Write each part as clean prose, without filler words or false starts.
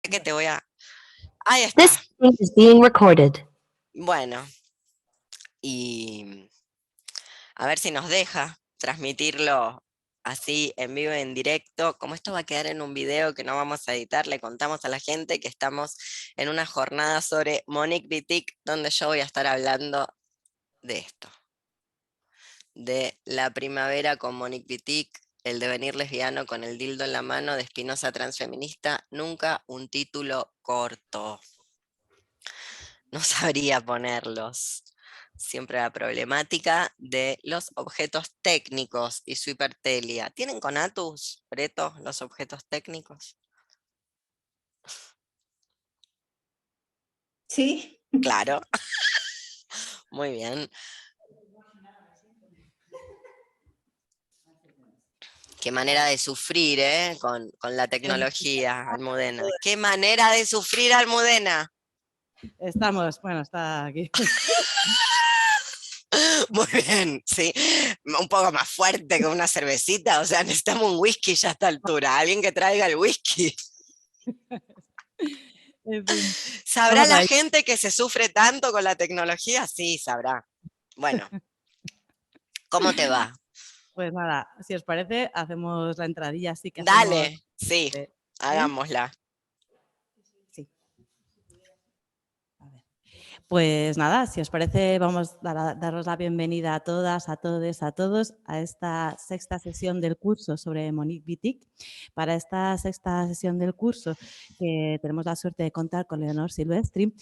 Que te voy a... Ahí This está. meeting is being recorded. Bueno, y a ver si nos deja transmitirlo así en vivo, en directo. Como esto va a quedar en un video que no vamos a editar, le contamos a la gente que estamos en una jornada sobre Monique Wittig, donde yo voy a estar hablando de esto, de la primavera con Monique Wittig, el devenir lesbiano con el dildo en la mano de Espinosa transfeminista, nunca un título corto. No sabría ponerlos. Siempre la problemática de los objetos técnicos y su hipertelia. ¿Tienen conatus, Breto, los objetos técnicos? Sí. Claro. Muy bien. Qué manera de sufrir, ¿eh? Con la tecnología, Almudena. Qué manera de sufrir, Almudena. Estamos, bueno, está aquí. Muy bien, sí. Un poco más fuerte que una cervecita. O sea, necesitamos un whisky ya a esta altura. Alguien que traiga el whisky. En fin, ¿Sabrá vamos la ahí. gente que se sufre tanto con la tecnología? Sí, sabrá. Bueno, ¿cómo te va? Pues nada, si os parece, hacemos la entradilla así que hacemos. Dale, sí, ¿Sí? hagámosla. Sí. A ver. Pues nada, si os parece, vamos a daros la bienvenida a todas, a todos, a todos a esta sexta sesión del curso sobre Monique Wittig. Para esta sexta sesión del curso, que tenemos la suerte de contar con Leonor Silvestri,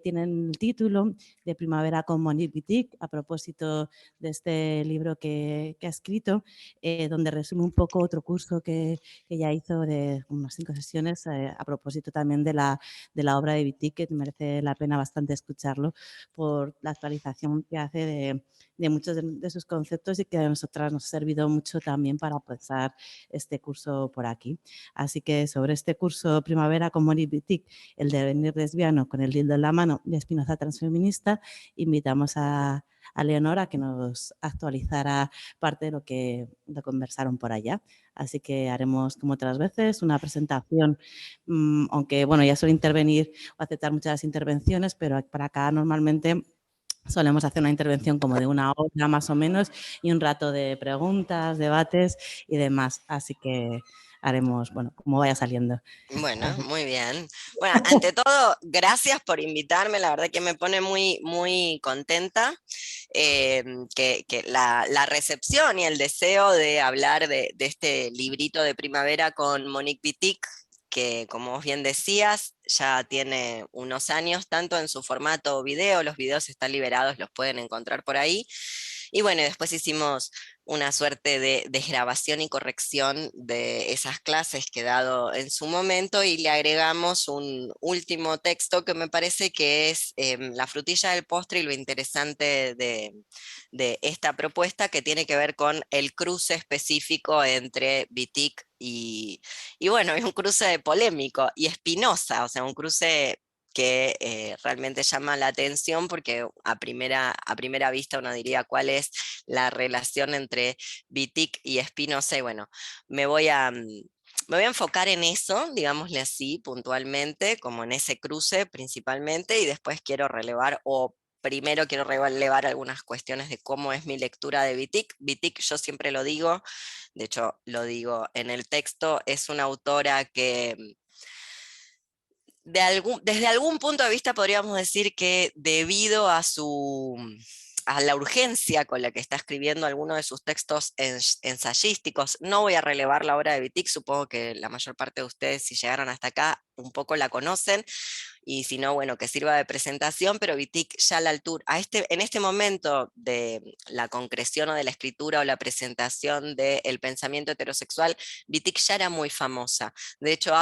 tienen el título de Primavera con Monique Wittig, a propósito de este libro que ha escrito, donde resume un poco otro curso que ya hizo de unas 5 sesiones, a propósito también de la obra de Wittig, que merece la pena bastante escucharlo por la actualización que hace de muchos de sus conceptos y que a nosotras nos ha servido mucho también para pasar este curso por aquí. Así que sobre este curso Primavera con Monique Wittig, el devenir lesbiano con el dildo en la mano y Espinoza transfeminista, invitamos a Leonora que nos actualizará parte de lo que conversaron por allá. Así que haremos, como otras veces, una presentación, aunque bueno, ya suele intervenir o aceptar muchas intervenciones, pero para acá normalmente solemos hacer una intervención como de 1 hora más o menos y un rato de preguntas, debates y demás. Así que haremos, bueno, como vaya saliendo. Bueno, muy bien. Bueno, ante todo, gracias por invitarme, la verdad que me pone muy, muy contenta que la recepción y el deseo de hablar de este librito de primavera con Monique Wittig, que como vos bien decías, ya tiene unos años, tanto en su formato video, los videos están liberados, los pueden encontrar por ahí. Y bueno, después hicimos una suerte de desgrabación y corrección de esas clases que he dado en su momento y le agregamos un último texto que me parece que es la frutilla del postre y lo interesante de esta propuesta que tiene que ver con el cruce específico entre Wittig y bueno, es un cruce polémico y Spinoza, o sea, un cruce que realmente llama la atención porque a primera vista uno diría cuál es la relación entre Wittig y Spinoza, y bueno, me voy a, me voy a enfocar en eso, digámosle así, puntualmente, como en ese cruce principalmente, y después quiero relevar, o primero quiero relevar algunas cuestiones de cómo es mi lectura de Wittig. Wittig, yo siempre lo digo, de hecho lo digo en el texto, es una autora que desde algún punto de vista podríamos decir que debido a la urgencia con la que está escribiendo algunos de sus textos ensayísticos, no voy a relevar la obra de Wittig, supongo que la mayor parte de ustedes, si llegaron hasta acá, un poco la conocen, y si no, bueno, que sirva de presentación, pero Wittig ya a la altura, en este momento de la concreción o de la escritura o la presentación del pensamiento heterosexual, Wittig ya era muy famosa. De hecho,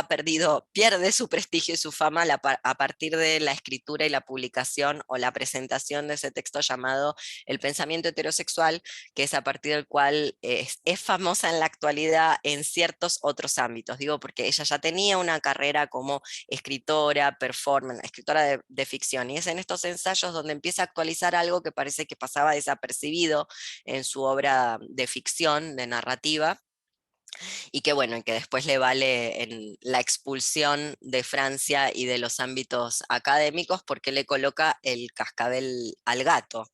pierde su prestigio y su fama a partir de la escritura y la publicación o la presentación de ese texto llamado El pensamiento heterosexual, que es a partir del cual es famosa en la actualidad en ciertos otros ámbitos. Digo, porque ella ya tenía una carrera como escritora, performance, escritora de ficción, y es en estos ensayos donde empieza a actualizar algo que parece que pasaba desapercibido en su obra de ficción, de narrativa, y que bueno, y que después le vale en la expulsión de Francia y de los ámbitos académicos porque le coloca el cascabel al gato.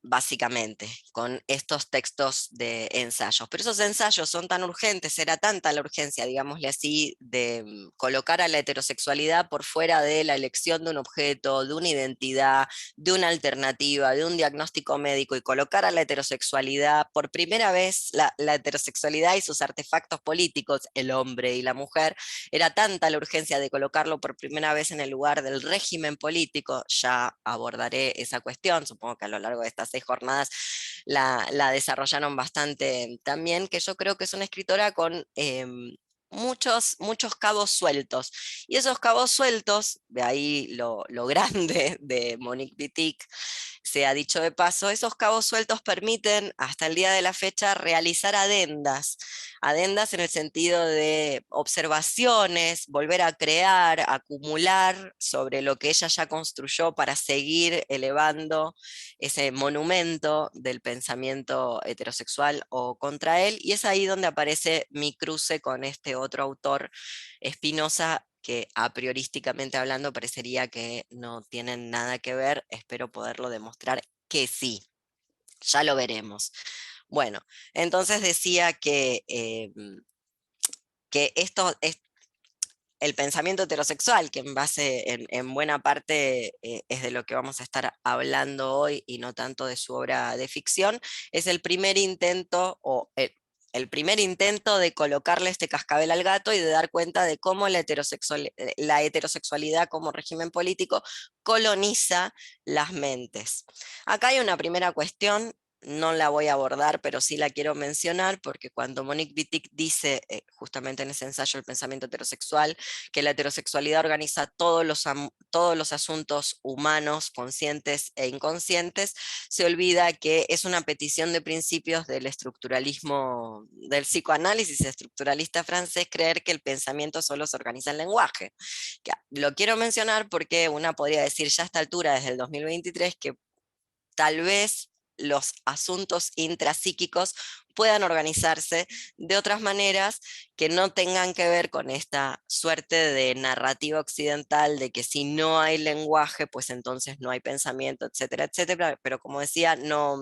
Básicamente, con estos textos de ensayos. Pero esos ensayos son tan urgentes, era tanta la urgencia, digámosle así, de colocar a la heterosexualidad por fuera de la elección de un objeto, de una identidad, de una alternativa, de un diagnóstico médico, y colocar a la heterosexualidad, por primera vez, la heterosexualidad y sus artefactos políticos, el hombre y la mujer, era tanta la urgencia de colocarlo por primera vez en el lugar del régimen político. Ya abordaré esa cuestión, supongo que a lo largo de estas 6 jornadas la desarrollaron bastante también, que yo creo que es una escritora con muchos cabos sueltos. Y esos cabos sueltos, de ahí lo grande de Monique Wittig, se ha dicho de paso, esos cabos sueltos permiten hasta el día de la fecha realizar adendas. Adendas en el sentido de observaciones, volver a crear, acumular sobre lo que ella ya construyó para seguir elevando ese monumento del pensamiento heterosexual o contra él, y es ahí donde aparece mi cruce con este otro autor, Spinoza, que a priorísticamente hablando parecería que no tienen nada que ver. Espero poderlo demostrar que sí, ya lo veremos. Bueno, entonces decía que esto es el pensamiento heterosexual, que en base, en buena parte, es de lo que vamos a estar hablando hoy y no tanto de su obra de ficción, es el primer intento, el primer intento de colocarle este cascabel al gato y de dar cuenta de cómo la heterosexualidad como régimen político coloniza las mentes. Acá hay una primera cuestión, no la voy a abordar, pero sí la quiero mencionar, porque cuando Monique Wittig dice, justamente en ese ensayo El pensamiento heterosexual, que la heterosexualidad organiza todos los asuntos humanos, conscientes e inconscientes, se olvida que es una petición de principios del estructuralismo, del psicoanálisis estructuralista francés, creer que el pensamiento solo se organiza en lenguaje. Lo quiero mencionar porque una podría decir ya a esta altura, desde el 2023, que tal vez los asuntos intrapsíquicos puedan organizarse de otras maneras que no tengan que ver con esta suerte de narrativa occidental de que si no hay lenguaje, pues entonces no hay pensamiento, etcétera, etcétera. Pero como decía, no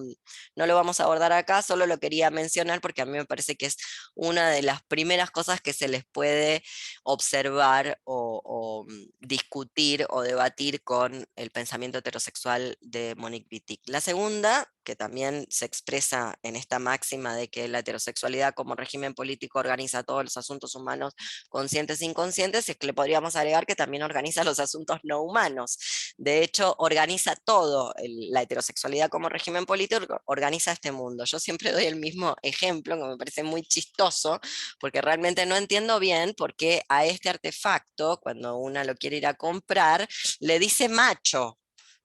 lo vamos a abordar acá, solo lo quería mencionar porque a mí me parece que es una de las primeras cosas que se les puede observar o discutir o debatir con el pensamiento heterosexual de Monique Wittig. La segunda, que también se expresa en esta máxima de que la heterosexualidad como régimen político organiza todos los asuntos humanos conscientes e inconscientes, es que le podríamos agregar que también organiza los asuntos no humanos. De hecho, organiza todo. La heterosexualidad como régimen político organiza este mundo. Yo siempre doy el mismo ejemplo, que me parece muy chistoso, porque realmente no entiendo bien por qué a este artefacto, cuando una lo quiere ir a comprar, le dice macho.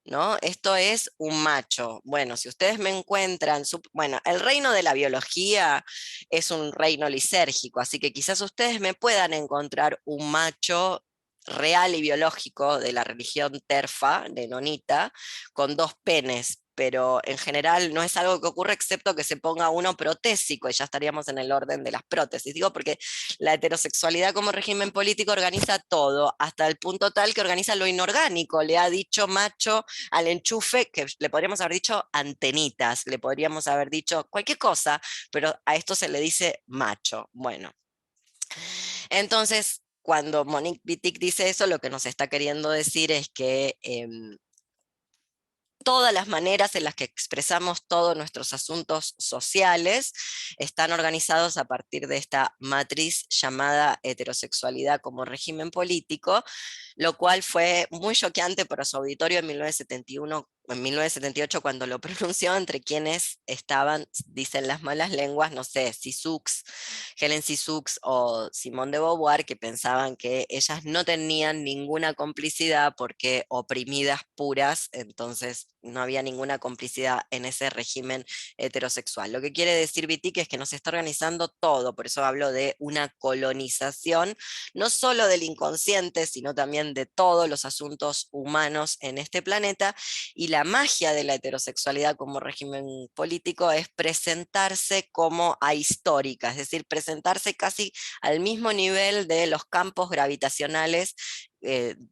¿No? Esto es un macho. Bueno, si ustedes me encuentran, bueno, el reino de la biología es un reino lisérgico, así que quizás ustedes me puedan encontrar un macho real y biológico de la religión terfa, de nonita, con 2 penes, pero en general no es algo que ocurre excepto que se ponga uno protésico y ya estaríamos en el orden de las prótesis. Digo porque la heterosexualidad como régimen político organiza todo, hasta el punto tal que organiza lo inorgánico. Le ha dicho macho al enchufe, que le podríamos haber dicho antenitas, le podríamos haber dicho cualquier cosa, pero a esto se le dice macho. Bueno, entonces cuando Monique Wittig dice eso, lo que nos está queriendo decir es que todas las maneras en las que expresamos todos nuestros asuntos sociales están organizados a partir de esta matriz llamada heterosexualidad como régimen político, lo cual fue muy choqueante para su auditorio en 1971, en 1978, cuando lo pronunció, entre quienes estaban, dicen las malas lenguas, no sé, Cixous, Helen Cixous o Simone de Beauvoir, que pensaban que ellas no tenían ninguna complicidad porque oprimidas puras, entonces no había ninguna complicidad en ese régimen heterosexual. Lo que quiere decir Wittig es que nos está organizando todo, por eso hablo de una colonización, no solo del inconsciente, sino también también de todos los asuntos humanos en este planeta, y la magia de la heterosexualidad como régimen político es presentarse como ahistórica, es decir, presentarse casi al mismo nivel de los campos gravitacionales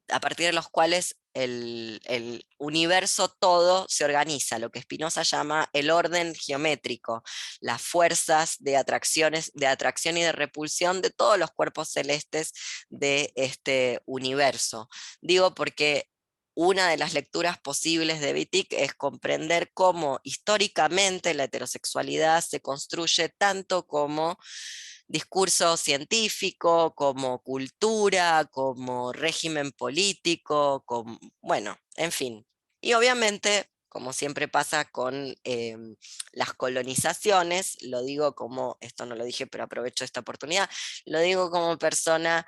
a partir de los cuales el universo todo se organiza, lo que Spinoza llama el orden geométrico, las fuerzas de atracción y de repulsión de todos los cuerpos celestes de este universo. Digo porque una de las lecturas posibles de Wittig es comprender cómo históricamente la heterosexualidad se construye tanto como discurso científico, como cultura, como régimen político, como, bueno, en fin. Y obviamente, como siempre pasa con las colonizaciones, lo digo como, esto no lo dije, pero aprovecho esta oportunidad, lo digo como persona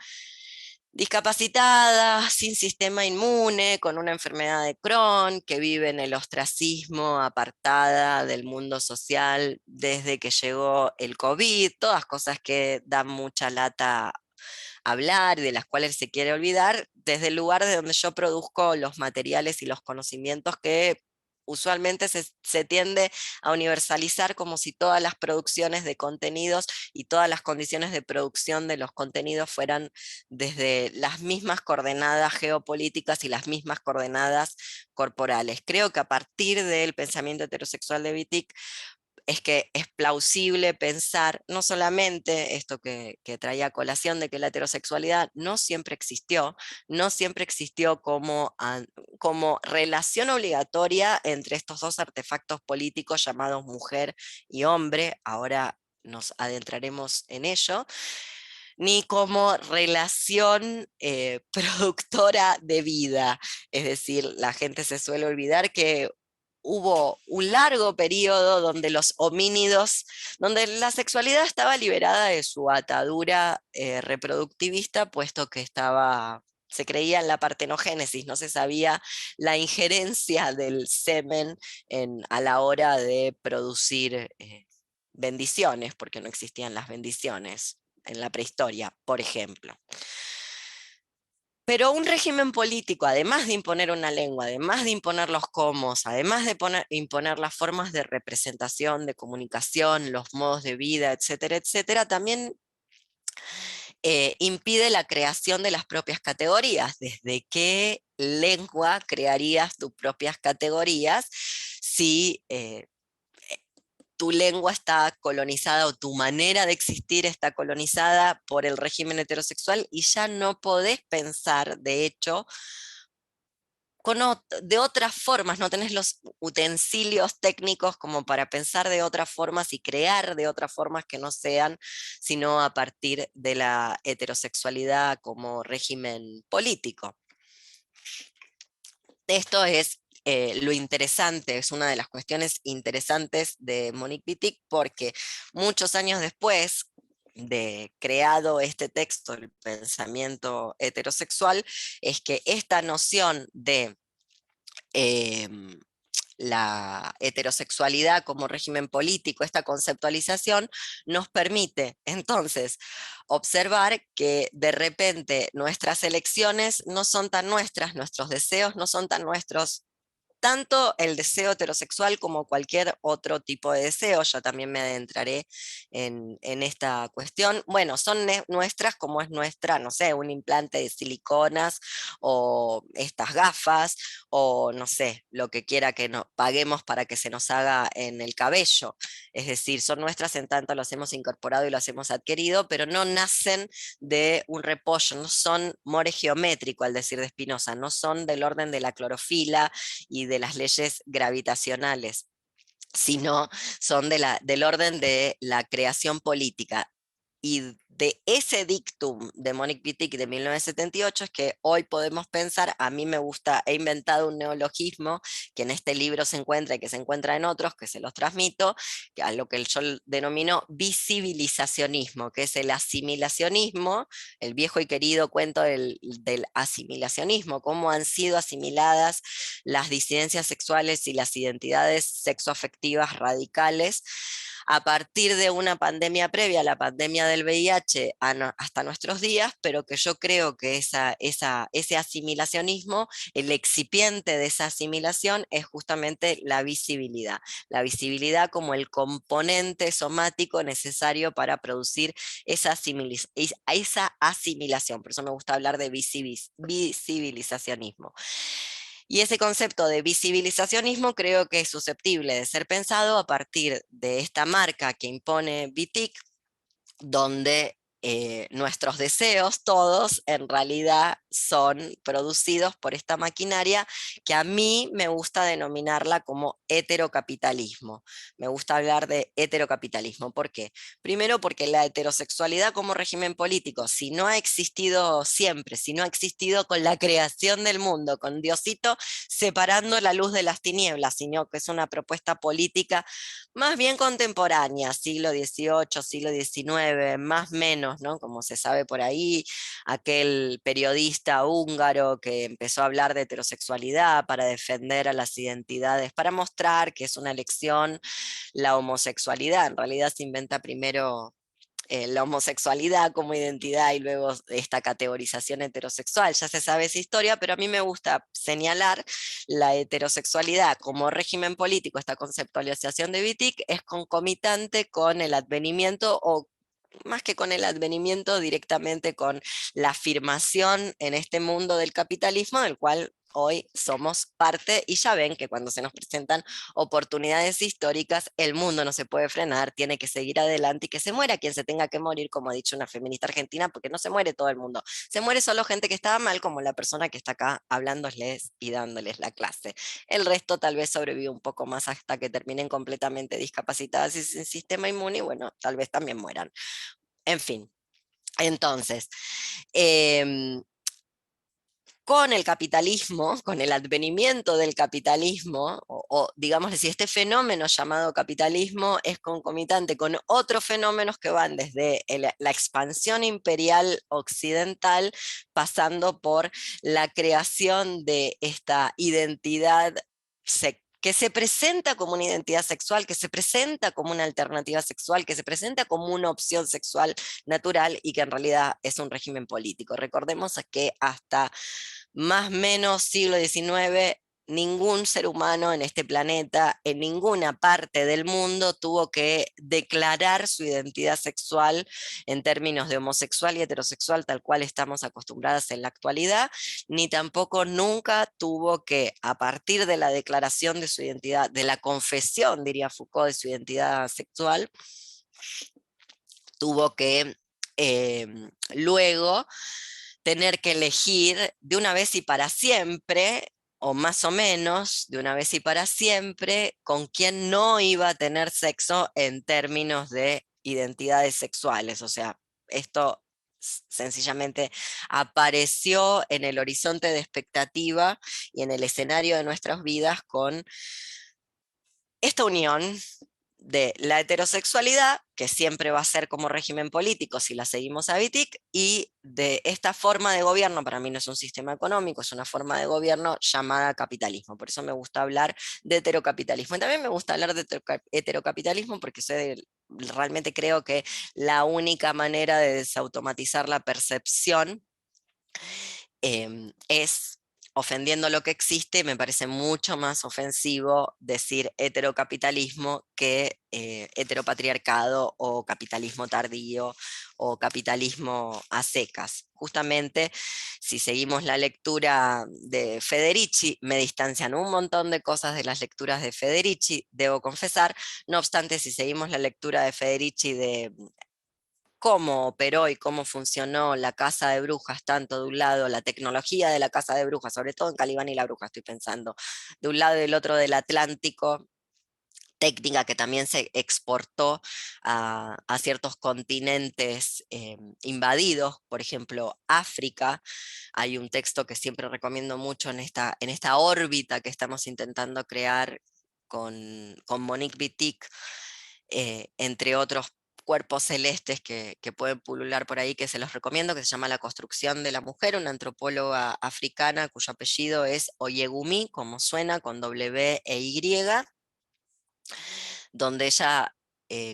discapacitada, sin sistema inmune, con una enfermedad de Crohn, que vive en el ostracismo, apartada del mundo social desde que llegó el COVID, todas cosas que dan mucha lata hablar y de las cuales se quiere olvidar, desde el lugar de donde yo produzco los materiales y los conocimientos que usualmente se tiende a universalizar como si todas las producciones de contenidos y todas las condiciones de producción de los contenidos fueran desde las mismas coordenadas geopolíticas y las mismas coordenadas corporales. Creo que a partir del pensamiento heterosexual de Wittig es que es plausible pensar no solamente esto que traía a colación de que la heterosexualidad no siempre existió, no siempre existió como relación obligatoria entre estos dos artefactos políticos llamados mujer y hombre, ahora nos adentraremos en ello, ni como relación productora de vida. Es decir, la gente se suele olvidar que hubo un largo periodo donde los homínidos, donde la sexualidad estaba liberada de su atadura reproductivista, puesto que se creía en la partenogénesis, no se sabía la injerencia del semen a la hora de producir bendiciones, porque no existían las bendiciones en la prehistoria, por ejemplo. Pero un régimen político, además de imponer una lengua, además de imponer los cómo, además de imponer las formas de representación, de comunicación, los modos de vida, etcétera, etcétera, también impide la creación de las propias categorías. ¿Desde qué lengua crearías tus propias categorías si tu lengua está colonizada o tu manera de existir está colonizada por el régimen heterosexual y ya no podés pensar, de hecho, de otras formas, no tenés los utensilios técnicos como para pensar de otras formas y crear de otras formas que no sean, sino a partir de la heterosexualidad como régimen político. Esto es lo interesante, es una de las cuestiones interesantes de Monique Wittig, porque muchos años después de creado este texto, el pensamiento heterosexual, es que esta noción de la heterosexualidad como régimen político, esta conceptualización, nos permite entonces observar que de repente nuestras elecciones no son tan nuestras, nuestros deseos no son tan nuestros, tanto el deseo heterosexual como cualquier otro tipo de deseo. Yo también me adentraré en esta cuestión. Bueno, son nuestras como es nuestra, no sé, un implante de siliconas o estas gafas o no sé, lo que quiera que paguemos para que se nos haga en el cabello. Es decir, son nuestras en tanto los hemos incorporado y los hemos adquirido, pero no nacen de un repollo, no son more geométrico, al decir de Spinoza, no son del orden de la clorofila y de las leyes gravitacionales, sino son del orden de la creación política. Y de ese dictum de Monique Wittig de 1978 es que hoy podemos pensar, a mí me gusta, he inventado un neologismo que en este libro se encuentra y que se encuentra en otros, que se los transmito, a lo que yo denomino visibilizacionismo, que es el asimilacionismo, el viejo y querido cuento del asimilacionismo, cómo han sido asimiladas las disidencias sexuales y las identidades sexoafectivas radicales a partir de una pandemia previa a la pandemia del VIH hasta nuestros días, pero que yo creo que ese asimilacionismo, el excipiente de esa asimilación es justamente la visibilidad como el componente somático necesario para producir esa asimilación, por eso me gusta hablar de visibilizacionismo. Y ese concepto de visibilizacionismo creo que es susceptible de ser pensado a partir de esta marca que impone BITIC, donde nuestros deseos todos en realidad son producidos por esta maquinaria que a mí me gusta denominarla como heterocapitalismo. Me gusta hablar de heterocapitalismo. ¿Por qué? Primero porque la heterosexualidad como régimen político, si no ha existido siempre, si no ha existido con la creación del mundo, con Diosito separando la luz de las tinieblas, sino que es una propuesta política más bien contemporánea, siglo XVIII, siglo XIX, más o menos, ¿no? Como se sabe por ahí, aquel periodista húngaro que empezó a hablar de heterosexualidad para defender a las identidades, para mostrar que es una elección la homosexualidad. En realidad se inventa primero la homosexualidad como identidad y luego esta categorización heterosexual. Ya se sabe esa historia, pero a mí me gusta señalar la heterosexualidad como régimen político. Esta conceptualización de Wittig es concomitante con el advenimiento, o más que con el advenimiento, directamente con la afirmación en este mundo del capitalismo, del cual hoy somos parte, y ya ven que cuando se nos presentan oportunidades históricas, el mundo no se puede frenar, tiene que seguir adelante y que se muera quien se tenga que morir, como ha dicho una feminista argentina, porque no se muere todo el mundo, se muere solo gente que estaba mal, como la persona que está acá hablándoles y dándoles la clase. El resto tal vez sobrevive un poco más hasta que terminen completamente discapacitadas y sin sistema inmune, y bueno, tal vez también mueran. En fin, entonces, eh, con el capitalismo, con el advenimiento del capitalismo, o digámosle, si este fenómeno llamado capitalismo es concomitante con otros fenómenos que van desde la expansión imperial occidental, pasando por la creación de esta identidad que se presenta como una identidad sexual, que se presenta como una alternativa sexual, que se presenta como una opción sexual natural y que en realidad es un régimen político. Recordemos que hasta más o menos siglo XIX, ningún ser humano en este planeta, en ninguna parte del mundo, tuvo que declarar su identidad sexual en términos de homosexual y heterosexual, tal cual estamos acostumbradas en la actualidad, ni tampoco nunca tuvo que, a partir de la declaración de su identidad, de la confesión, diría Foucault, de su identidad sexual, tuvo que luego tener que elegir de una vez y para siempre, o más o menos de una vez y para siempre, con quién no iba a tener sexo en términos de identidades sexuales. O sea, esto sencillamente apareció en el horizonte de expectativa y en el escenario de nuestras vidas con esta unión de la heterosexualidad, que siempre va a ser como régimen político si la seguimos a Wittig, y de esta forma de gobierno, para mí no es un sistema económico, es una forma de gobierno llamada capitalismo. Por eso me gusta hablar de heterocapitalismo. Y también me gusta hablar de heterocapitalismo porque realmente creo que la única manera de desautomatizar la percepción es ofendiendo lo que existe. Me parece mucho más ofensivo decir heterocapitalismo que heteropatriarcado o capitalismo tardío o capitalismo a secas. Justamente, si seguimos la lectura de Federici, me distancian un montón de cosas de las lecturas de Federici, debo confesar. No obstante, si seguimos la lectura de Federici de cómo operó y cómo funcionó la casa de brujas, tanto de un lado la tecnología de la casa de brujas, sobre todo en Calibán y la bruja estoy pensando, de un lado y del otro del Atlántico, técnica que también se exportó a ciertos continentes invadidos, por ejemplo, África. Hay un texto que siempre recomiendo mucho en esta órbita que estamos intentando crear con Monique Wittig, entre otros cuerpos celestes que pueden pulular por ahí, que se los recomiendo, que se llama La construcción de la mujer, una antropóloga africana cuyo apellido es Oyegumi, como suena, con W e Y, donde ella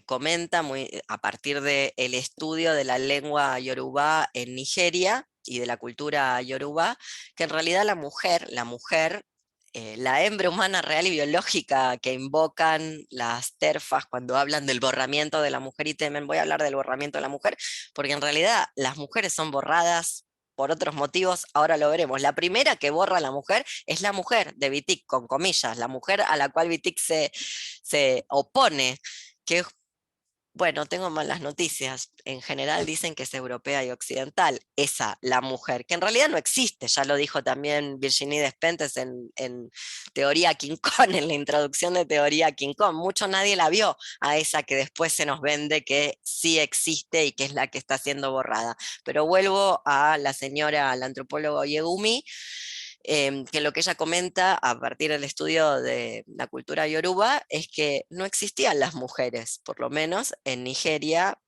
comenta a partir del estudio de la lengua yorubá en Nigeria y de la cultura yorubá, que en realidad la mujer, la hembra humana real y biológica que invocan las terfas cuando hablan del borramiento de la mujer y temen, voy a hablar del borramiento de la mujer, porque en realidad las mujeres son borradas por otros motivos, ahora lo veremos. La primera que borra a la mujer es la mujer de Wittig, con comillas, la mujer a la cual Wittig se opone, que bueno, tengo malas noticias. En general dicen que es europea y occidental, esa, la mujer, que en realidad no existe, ya lo dijo también Virginie Despentes en Teoría King Kong, en la introducción de Teoría King Kong. Mucho nadie la vio a esa que después se nos vende que sí existe y que es la que está siendo borrada. Pero vuelvo a la señora, la antropóloga Oyegumi, que lo que ella comenta a partir del estudio de la cultura yoruba es que no existían las mujeres, por lo menos en Nigeria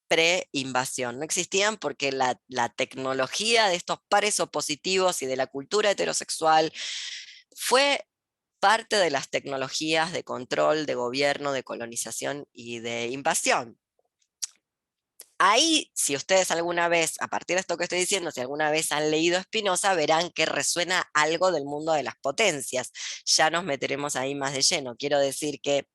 pre-invasión. No existían porque la tecnología de estos pares opositivos y de la cultura heterosexual fue parte de las tecnologías de control, de gobierno, de colonización y de invasión. Ahí, si ustedes alguna vez, a partir de esto que estoy diciendo, si alguna vez han leído Spinoza, verán que resuena algo del mundo de las potencias. Ya nos meteremos ahí más de lleno. Quiero decir que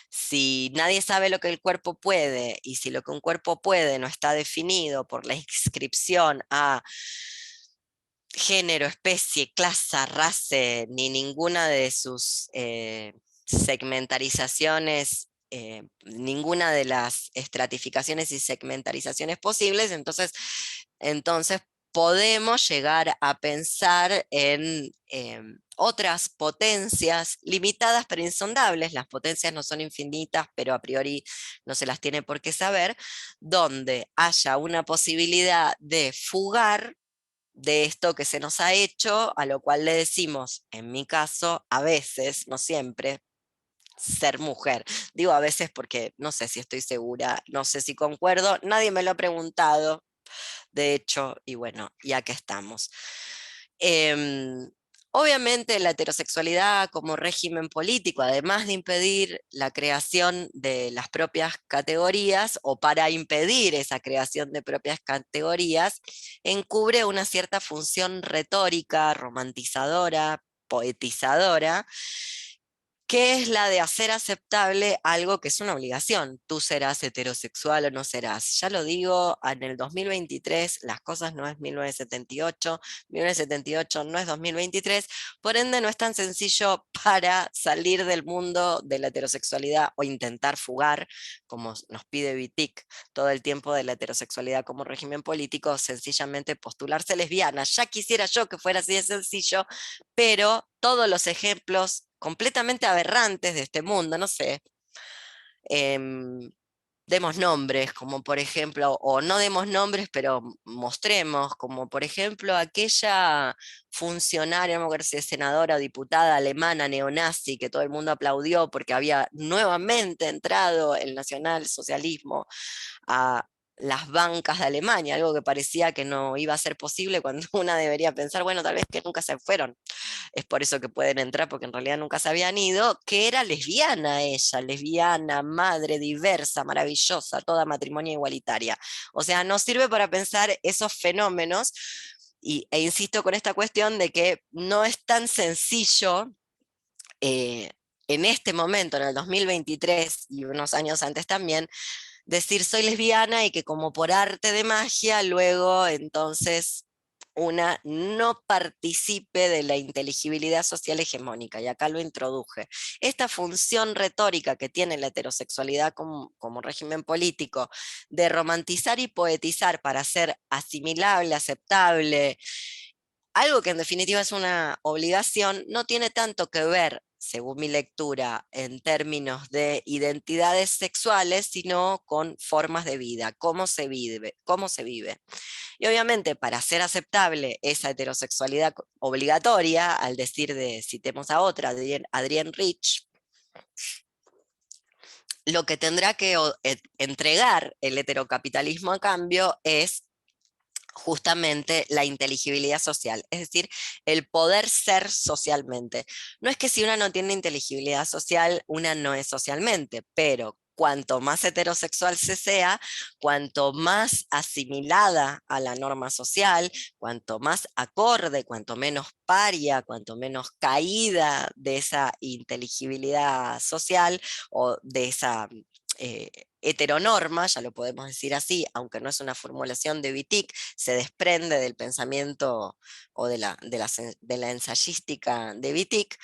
si nadie sabe lo que el cuerpo puede y si lo que un cuerpo puede no está definido por la inscripción a género, especie, clase, raza, ni ninguna de sus segmentarizaciones, ninguna de las estratificaciones y segmentarizaciones posibles, entonces podemos llegar a pensar en otras potencias limitadas pero insondables. Las potencias no son infinitas, pero a priori no se las tiene por qué saber, donde haya una posibilidad de fugar de esto que se nos ha hecho, a lo cual le decimos, en mi caso, a veces, no siempre, ser mujer. Digo a veces porque no sé si estoy segura, no sé si concuerdo, nadie me lo ha preguntado, de hecho, y bueno, ya que estamos. Em, Obviamente la heterosexualidad como régimen político, además de impedir la creación de las propias categorías, o para impedir esa creación de propias categorías, encubre una cierta función retórica, romantizadora, poetizadora, que es la de hacer aceptable algo que es una obligación. Tú serás heterosexual o no serás. Ya lo digo, en el 2023 las cosas no es 1978, 1978 no es 2023, por ende no es tan sencillo para salir del mundo de la heterosexualidad o intentar fugar, como nos pide Wittig todo el tiempo, de la heterosexualidad como régimen político, sencillamente postularse lesbiana. Ya quisiera yo que fuera así de sencillo, pero todos los ejemplos completamente aberrantes de este mundo, no sé, em, demos nombres, como por ejemplo, o no demos nombres, pero mostremos, como por ejemplo aquella funcionaria, no me acuerdo si es senadora o diputada alemana neonazi, que todo el mundo aplaudió porque había nuevamente entrado el nacionalsocialismo a las bancas de Alemania, algo que parecía que no iba a ser posible cuando una debería pensar, bueno, tal vez que nunca se fueron, es por eso que pueden entrar, porque en realidad nunca se habían ido, que era lesbiana ella, lesbiana, madre, diversa, maravillosa, toda matrimonio igualitaria. O sea, nos sirve para pensar esos fenómenos, e insisto con esta cuestión de que no es tan sencillo eh, en este momento, en el 2023 y unos años antes también, decir soy lesbiana y que como por arte de magia luego entonces una no participe de la inteligibilidad social hegemónica, y acá lo introduje. Esta función retórica que tiene la heterosexualidad como régimen político, de romantizar y poetizar para ser asimilable, aceptable, algo que en definitiva es una obligación, no tiene tanto que ver, según mi lectura, en términos de identidades sexuales, sino con formas de vida, cómo se vive, cómo se vive. Y obviamente para ser aceptable esa heterosexualidad obligatoria, al decir de, citemos a otra, Adrienne Rich, lo que tendrá que entregar el heterocapitalismo a cambio es justamente la inteligibilidad social, es decir, el poder ser socialmente. No es que si una no tiene inteligibilidad social, una no es socialmente, pero cuanto más heterosexual se sea, cuanto más asimilada a la norma social, cuanto más acorde, cuanto menos paria, cuanto menos caída de esa inteligibilidad social o de esa heteronorma, ya lo podemos decir así, aunque no es una formulación de Wittig, se desprende del pensamiento o de la ensayística de Wittig,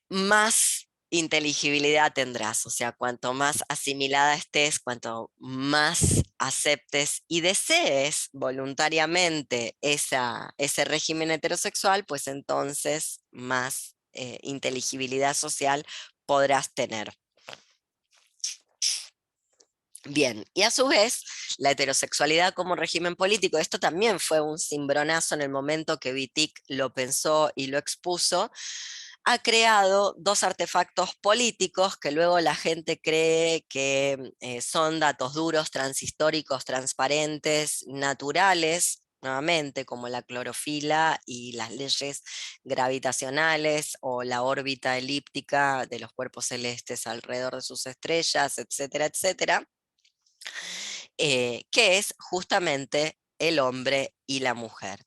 más inteligibilidad tendrás, o sea, cuanto más asimilada estés, cuanto más aceptes y desees voluntariamente ese régimen heterosexual, pues entonces más inteligibilidad social podrás tener. Bien, y a su vez, la heterosexualidad como régimen político, esto también fue un cimbronazo en el momento que Wittig lo pensó y lo expuso, ha creado dos artefactos políticos que luego la gente cree que son datos duros, transhistóricos, transparentes, naturales, nuevamente, como la clorofila y las leyes gravitacionales o la órbita elíptica de los cuerpos celestes alrededor de sus estrellas, etcétera, etcétera, que es justamente el hombre y la mujer,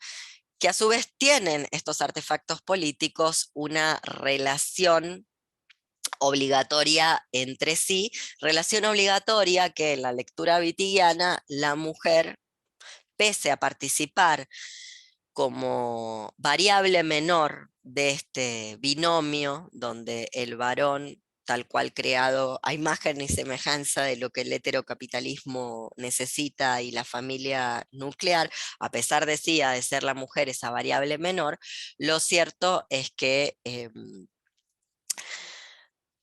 que a su vez tienen estos artefactos políticos una relación obligatoria entre sí, relación obligatoria que en la lectura wittigiana la mujer, pese a participar como variable menor de este binomio, donde el varón, tal cual creado a imagen y semejanza de lo que el heterocapitalismo necesita y la familia nuclear, a pesar de sí, de ser la mujer esa variable menor, lo cierto es que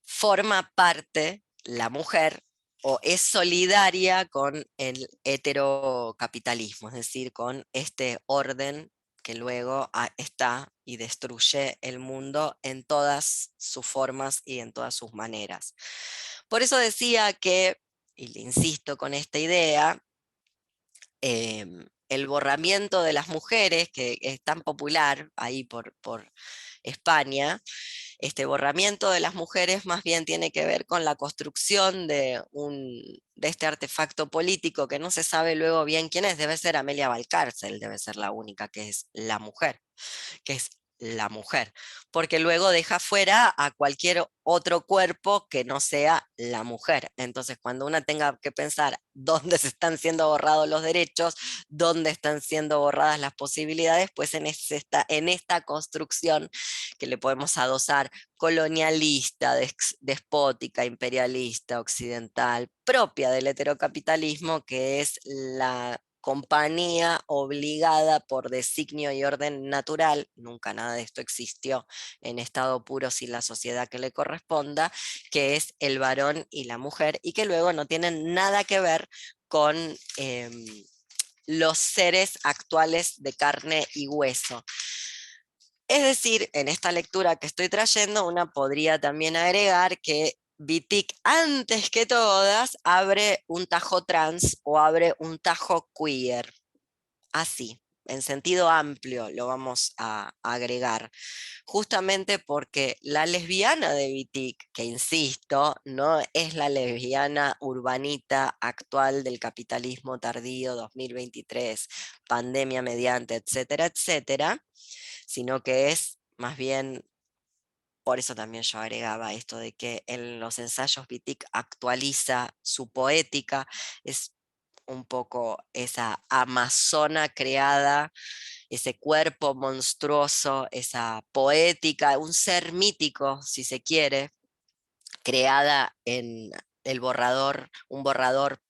forma parte la mujer o es solidaria con el heterocapitalismo, es decir, con este orden que luego está y destruye el mundo en todas sus formas y en todas sus maneras. Por eso decía que, y le insisto con esta idea, el borramiento de las mujeres, que es tan popular ahí por España, este borramiento de las mujeres más bien tiene que ver con la construcción de este artefacto político que no se sabe luego bien quién es. Debe ser Amelia Valcárcel, debe ser la única que es la mujer, que es la mujer, porque luego deja fuera a cualquier otro cuerpo que no sea la mujer. Entonces, cuando una tenga que pensar dónde se están siendo borrados los derechos, dónde están siendo borradas las posibilidades, pues en esta construcción que le podemos adosar colonialista, despótica, imperialista, occidental, propia del heterocapitalismo, que es la compañía obligada por designio y orden natural, nunca nada de esto existió en estado puro sin la sociedad que le corresponda, que es el varón y la mujer, y que luego no tienen nada que ver con los seres actuales de carne y hueso. Es decir, en esta lectura que estoy trayendo, una podría también agregar que Wittig, antes que todas, abre un tajo trans o abre un tajo queer. Así, en sentido amplio lo vamos a agregar, justamente porque la lesbiana de Wittig, que insisto, no es la lesbiana urbanita actual del capitalismo tardío 2023, pandemia mediante, etcétera, etcétera, sino que es más bien, por eso también yo agregaba esto de que en los ensayos Wittig actualiza su poética, es un poco esa amazona creada, ese cuerpo monstruoso, esa poética, un ser mítico, si se quiere, creada en el borrador, un borrador,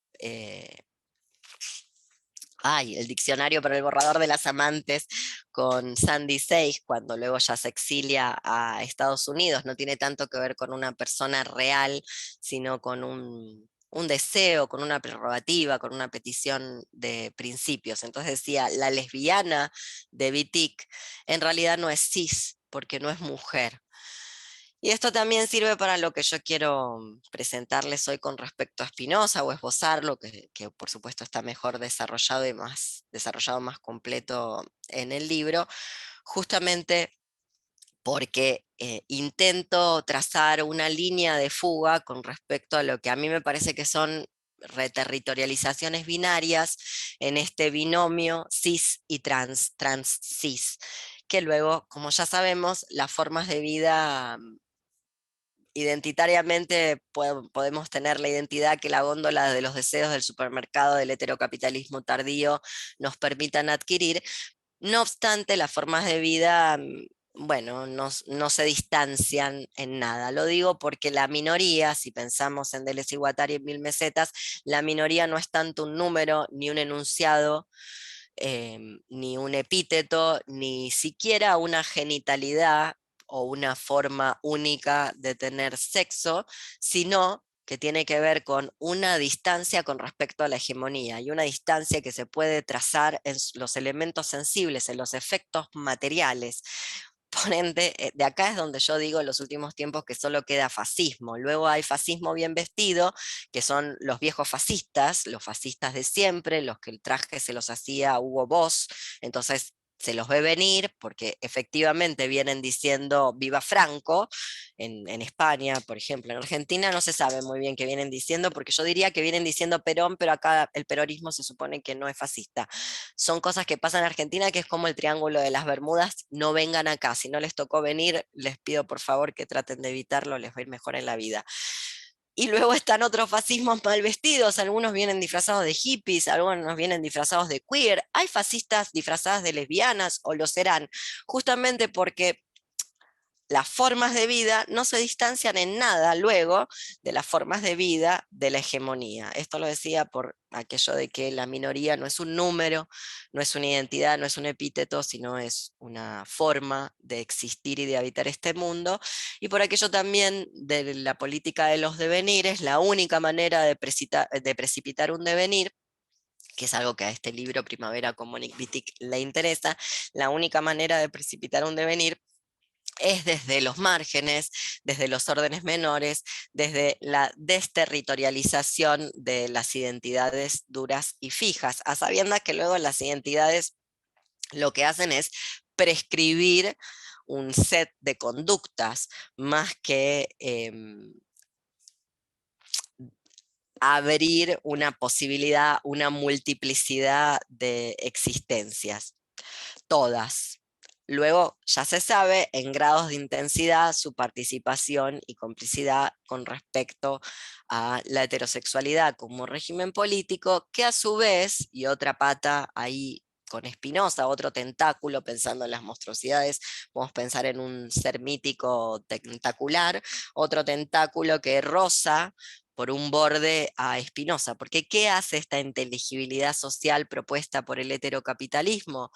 el diccionario para el borrador de las amantes con Sandy Sage, cuando luego ya se exilia a Estados Unidos, no tiene tanto que ver con una persona real, sino con un deseo, con una prerrogativa, con una petición de principios. Entonces decía, la lesbiana de Wittig en realidad no es cis, porque no es mujer. Y esto también sirve para lo que yo quiero presentarles hoy con respecto a Spinoza o esbozarlo, que por supuesto está mejor desarrollado y más completo en el libro, justamente porque intento trazar una línea de fuga con respecto a lo que a mí me parece que son reterritorializaciones binarias en este binomio cis y trans, trans-cis, que luego, como ya sabemos, las formas de vida identitariamente podemos tener la identidad que la góndola de los deseos del supermercado del heterocapitalismo tardío nos permitan adquirir. No obstante, las formas de vida, bueno, no se distancian en nada. Lo digo porque la minoría, si pensamos en Deleuze y Guattari en Mil Mesetas, la minoría no es tanto un número ni un enunciado, ni un epíteto, ni siquiera una genitalidad o una forma única de tener sexo, sino que tiene que ver con una distancia con respecto a la hegemonía y una distancia que se puede trazar en los elementos sensibles, en los efectos materiales. Por ende, de acá es donde yo digo en los últimos tiempos que solo queda fascismo. Luego hay fascismo bien vestido, que son los viejos fascistas, los fascistas de siempre, los que el traje se los hacía Hugo Boss, entonces se los ve venir porque efectivamente vienen diciendo viva Franco en España, por ejemplo. En Argentina no se sabe muy bien qué vienen diciendo, porque yo diría que vienen diciendo Perón, pero acá el peronismo se supone que no es fascista. Son cosas que pasan en Argentina, que es como el Triángulo de las Bermudas. No vengan acá, si no les tocó venir, les pido por favor que traten de evitarlo, les va a ir mejor en la vida. Y luego están otros fascismos mal vestidos, algunos vienen disfrazados de hippies, algunos vienen disfrazados de queer, hay fascistas disfrazadas de lesbianas, o lo serán, justamente porque las formas de vida no se distancian en nada luego de las formas de vida de la hegemonía. Esto lo decía por aquello de que la minoría no es un número, no es una identidad, no es un epíteto, sino es una forma de existir y de habitar este mundo, y por aquello también de la política de los devenires, la única manera de precipitar un devenir, que es algo que a este libro Primavera con Monique Wittig le interesa, la única manera de precipitar un devenir es desde los márgenes, desde los órdenes menores, desde la desterritorialización de las identidades duras y fijas, a sabiendas que luego las identidades lo que hacen es prescribir un set de conductas más que abrir una posibilidad, una multiplicidad de existencias, todas. Luego ya se sabe en grados de intensidad su participación y complicidad con respecto a la heterosexualidad como régimen político, que a su vez, y otra pata ahí con Spinoza, otro tentáculo, pensando en las monstruosidades, podemos pensar en un ser mítico tentacular, otro tentáculo que roza por un borde a Spinoza, porque ¿qué hace esta inteligibilidad social propuesta por el heterocapitalismo?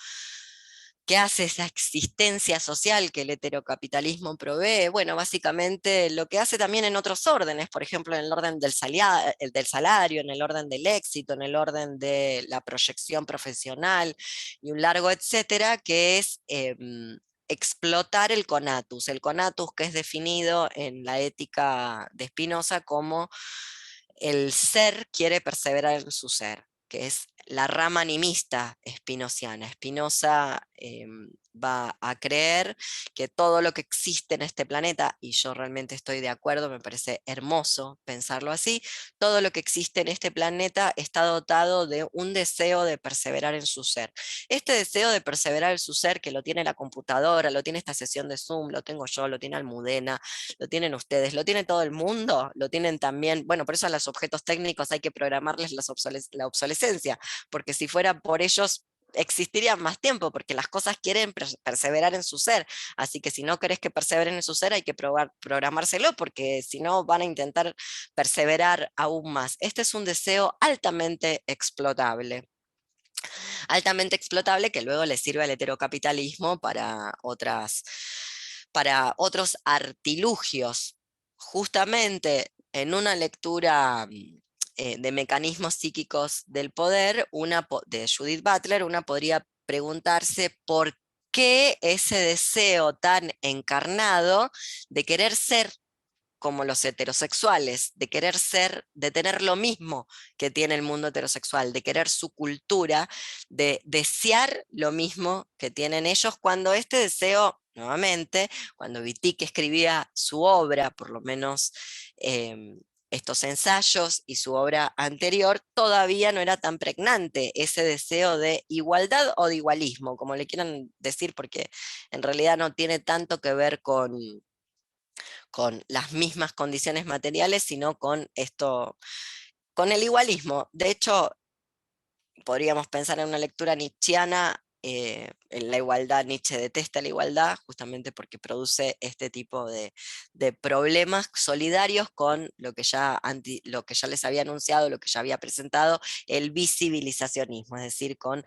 ¿Qué hace esa existencia social que el heterocapitalismo provee? Bueno, básicamente lo que hace también en otros órdenes, por ejemplo, en el orden del salario, en el orden del éxito, en el orden de la proyección profesional y un largo etcétera, que es explotar el conatus que es definido en la ética de Spinoza como el ser quiere perseverar en su ser, que es la rama animista spinociana. Spinoza va a creer que todo lo que existe en este planeta, y yo realmente estoy de acuerdo, me parece hermoso pensarlo así, todo lo que existe en este planeta está dotado de un deseo de perseverar en su ser. Este deseo de perseverar en su ser, que lo tiene la computadora, lo tiene esta sesión de Zoom, lo tengo yo, lo tiene Almudena, lo tienen ustedes, lo tiene todo el mundo, lo tienen también, bueno, por eso a los objetos técnicos hay que programarles la obsolescencia, porque si fuera por ellos existirían más tiempo, porque las cosas quieren perseverar en su ser, así que si no querés que perseveren en su ser hay que programárselo, porque si no van a intentar perseverar aún más. Este es un deseo altamente explotable que luego le sirve al heterocapitalismo para otros artilugios. Justamente en una lectura de mecanismos psíquicos del poder, de Judith Butler, una podría preguntarse por qué ese deseo tan encarnado de querer ser como los heterosexuales, de querer ser, de tener lo mismo que tiene el mundo heterosexual, de querer su cultura, de desear lo mismo que tienen ellos, cuando este deseo nuevamente, cuando Wittig escribía su obra, por lo menos estos ensayos y su obra anterior, todavía no era tan pregnante ese deseo de igualdad o de igualismo, como le quieran decir, porque en realidad no tiene tanto que ver con las mismas condiciones materiales, sino con esto, con el igualismo. De hecho, podríamos pensar en una lectura nietzschiana, en la igualdad. Nietzsche detesta la igualdad justamente porque produce este tipo de problemas solidarios con lo que ya les había anunciado, lo que ya había presentado, el visibilizacionismo, es decir, con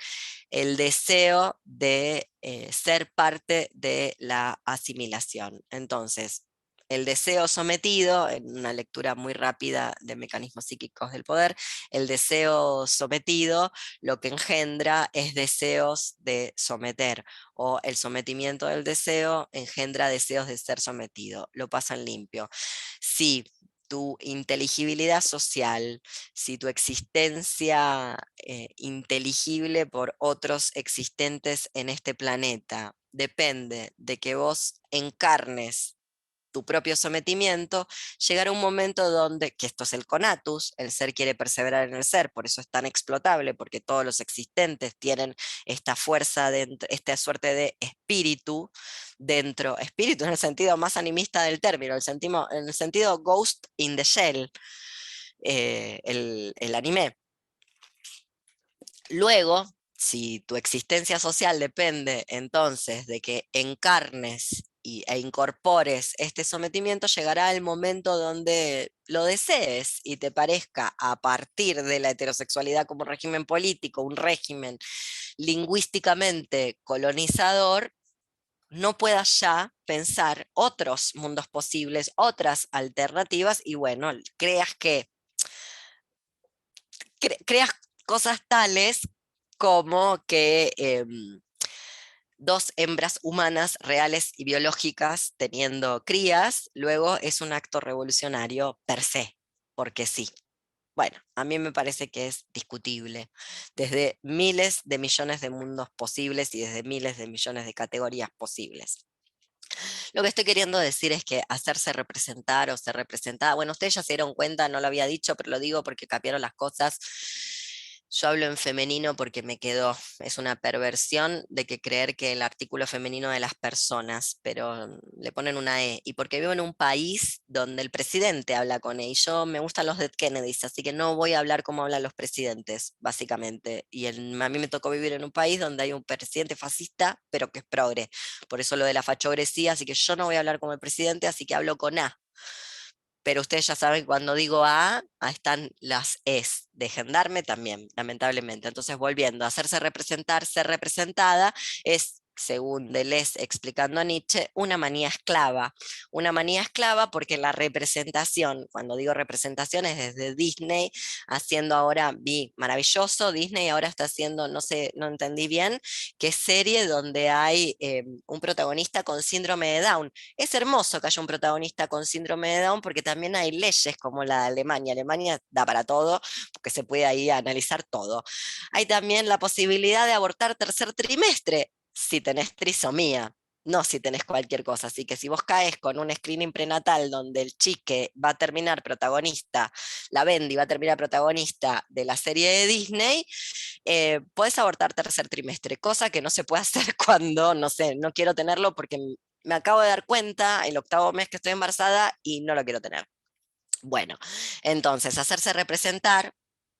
el deseo de ser parte de la asimilación. Entonces, el deseo sometido, en una lectura muy rápida de Mecanismos psíquicos del poder, el deseo sometido lo que engendra es deseos de someter, o el sometimiento del deseo engendra deseos de ser sometido, lo pasan limpio. Si tu inteligibilidad social, si tu existencia inteligible por otros existentes en este planeta depende de que vos encarnes tu propio sometimiento, llegará un momento donde, que esto es el conatus, el ser quiere perseverar en el ser, por eso es tan explotable, porque todos los existentes tienen esta fuerza, dentro, esta suerte de espíritu dentro, espíritu en el sentido más animista del término, en el sentido ghost in the shell, el anime. Luego, si tu existencia social depende entonces de que encarnes e incorpores este sometimiento, llegará el momento donde lo desees y te parezca, a partir de la heterosexualidad como régimen político, un régimen lingüísticamente colonizador, no puedas ya pensar otros mundos posibles, otras alternativas, y bueno, creas cosas tales como que dos hembras humanas reales y biológicas teniendo crías, luego es un acto revolucionario per se, porque sí. Bueno, a mí me parece que es discutible, desde miles de millones de mundos posibles y desde miles de millones de categorías posibles. Lo que estoy queriendo decir es que hacerse representar o ser representada, bueno, ustedes ya se dieron cuenta, no lo había dicho, pero lo digo porque cambiaron las cosas. Yo hablo en femenino porque me quedó, es una perversión de que creer que el artículo femenino de las personas, pero le ponen una E, y porque vivo en un país donde el presidente habla con E, y yo me gustan los Dead Kennedys, así que no voy a hablar como hablan los presidentes, básicamente, y a mí me tocó vivir en un país donde hay un presidente fascista, pero que es progre, por eso lo de la fachogresía, así que yo no voy a hablar como el presidente, así que hablo con A. Pero ustedes ya saben que cuando digo A, están las Es, de gendarme también, lamentablemente. Entonces, volviendo a hacerse representar, ser representada, es, según Deleuze explicando a Nietzsche, una manía esclava. Una manía esclava porque la representación, cuando digo representación, es desde Disney, haciendo ahora, vi maravilloso, Disney ahora está haciendo, no sé, no entendí bien, qué serie donde hay un protagonista con síndrome de Down. Es hermoso que haya un protagonista con síndrome de Down porque también hay leyes como la de Alemania. Alemania da para todo, porque se puede ahí analizar todo. Hay también la posibilidad de abortar tercer trimestre si tenés trisomía, no si tenés cualquier cosa. Así que si vos caes con un screening prenatal donde el chique va a terminar protagonista, la Bendy va a terminar protagonista de la serie de Disney, puedes abortar tercer trimestre, cosa que no se puede hacer cuando, no sé, no quiero tenerlo porque me acabo de dar cuenta el octavo mes que estoy embarazada y no lo quiero tener. Bueno, entonces, hacerse representar,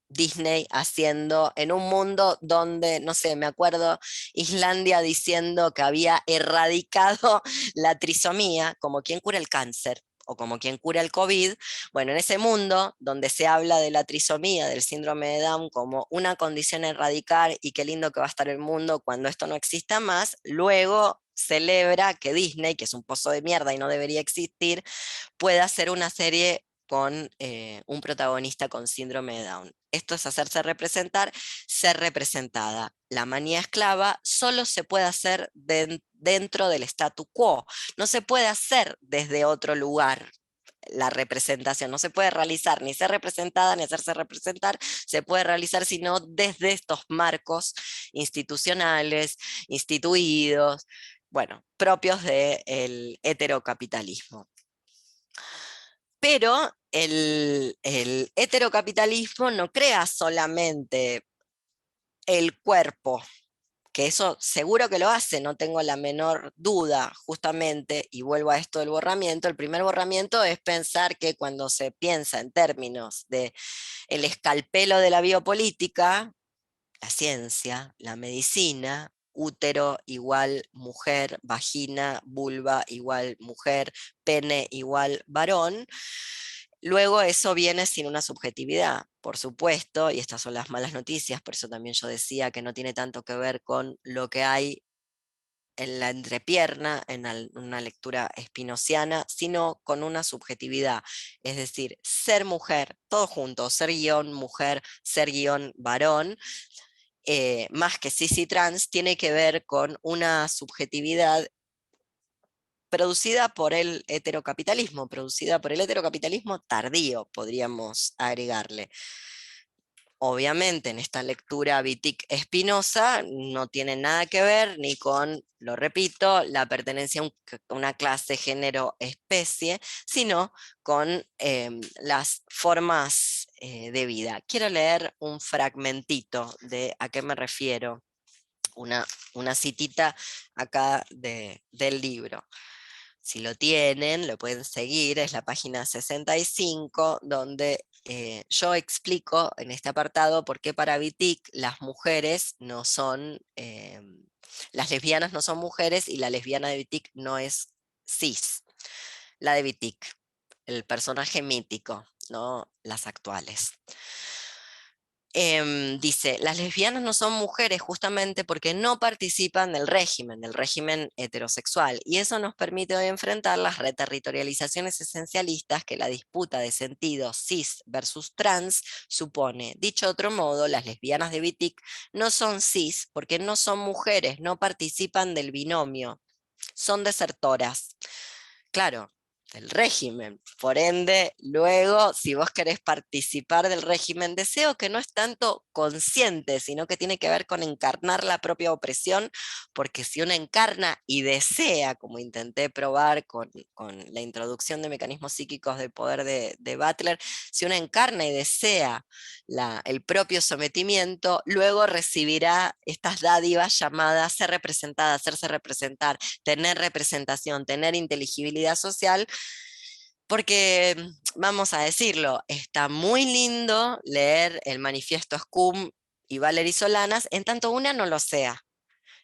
Disney haciendo en un mundo donde, no sé, me acuerdo Islandia diciendo que había erradicado la trisomía, como quien cura el cáncer o como quien cura el COVID. Bueno, en ese mundo donde se habla de la trisomía, del síndrome de Down como una condición a erradicar y qué lindo que va a estar el mundo cuando esto no exista más, luego celebra que Disney, que es un pozo de mierda y no debería existir, pueda hacer una serie con un protagonista con síndrome de Down. Esto es hacerse representar, ser representada. La manía esclava solo se puede hacer dentro del statu quo, no se puede hacer desde otro lugar. La representación no se puede realizar ni ser representada ni hacerse representar, se puede realizar sino desde estos marcos institucionales, instituidos, bueno, propios del heterocapitalismo. Pero el heterocapitalismo no crea solamente el cuerpo, que eso seguro que lo hace, no tengo la menor duda, justamente, y vuelvo a esto del borramiento. El primer borramiento es pensar que cuando se piensa en términos de el escalpelo de la biopolítica, la ciencia, la medicina, útero igual mujer, vagina, vulva igual mujer, pene igual varón, luego eso viene sin una subjetividad, por supuesto, y estas son las malas noticias, por eso también yo decía que no tiene tanto que ver con lo que hay en la entrepierna, en una lectura espinociana, sino con una subjetividad, es decir, ser mujer, todo junto, ser guión mujer, ser guión varón, más que cis y trans, tiene que ver con una subjetividad producida por el heterocapitalismo tardío, podríamos agregarle. Obviamente en esta lectura Wittig-Spinoza no tiene nada que ver ni con, lo repito, la pertenencia a una clase, género, especie, sino con las formas de vida. Quiero leer un fragmentito de a qué me refiero, una citita acá del libro. Si lo tienen, lo pueden seguir, es la página 65, donde yo explico en este apartado por qué para Wittig las mujeres no son, las lesbianas no son mujeres y la lesbiana de Wittig no es cis. La de Wittig, el personaje mítico, no las actuales. Dice, las lesbianas no son mujeres justamente porque no participan del régimen heterosexual, y eso nos permite hoy enfrentar las reterritorializaciones esencialistas que la disputa de sentido cis versus trans supone. Dicho de otro modo, las lesbianas de Wittig no son cis porque no son mujeres, no participan del binomio, son desertoras. Claro, del régimen. Por ende, luego, si vos querés participar del régimen, deseo que no es tanto consciente, sino que tiene que ver con encarnar la propia opresión, porque si uno encarna y desea, como intenté probar con la introducción de mecanismos psíquicos de poder de Butler, si uno encarna y desea el propio sometimiento, luego recibirá estas dádivas llamadas ser representada, hacerse representar, tener representación, tener inteligibilidad social, porque, vamos a decirlo, está muy lindo leer el manifiesto Scum y Valery Solanas, en tanto una no lo sea.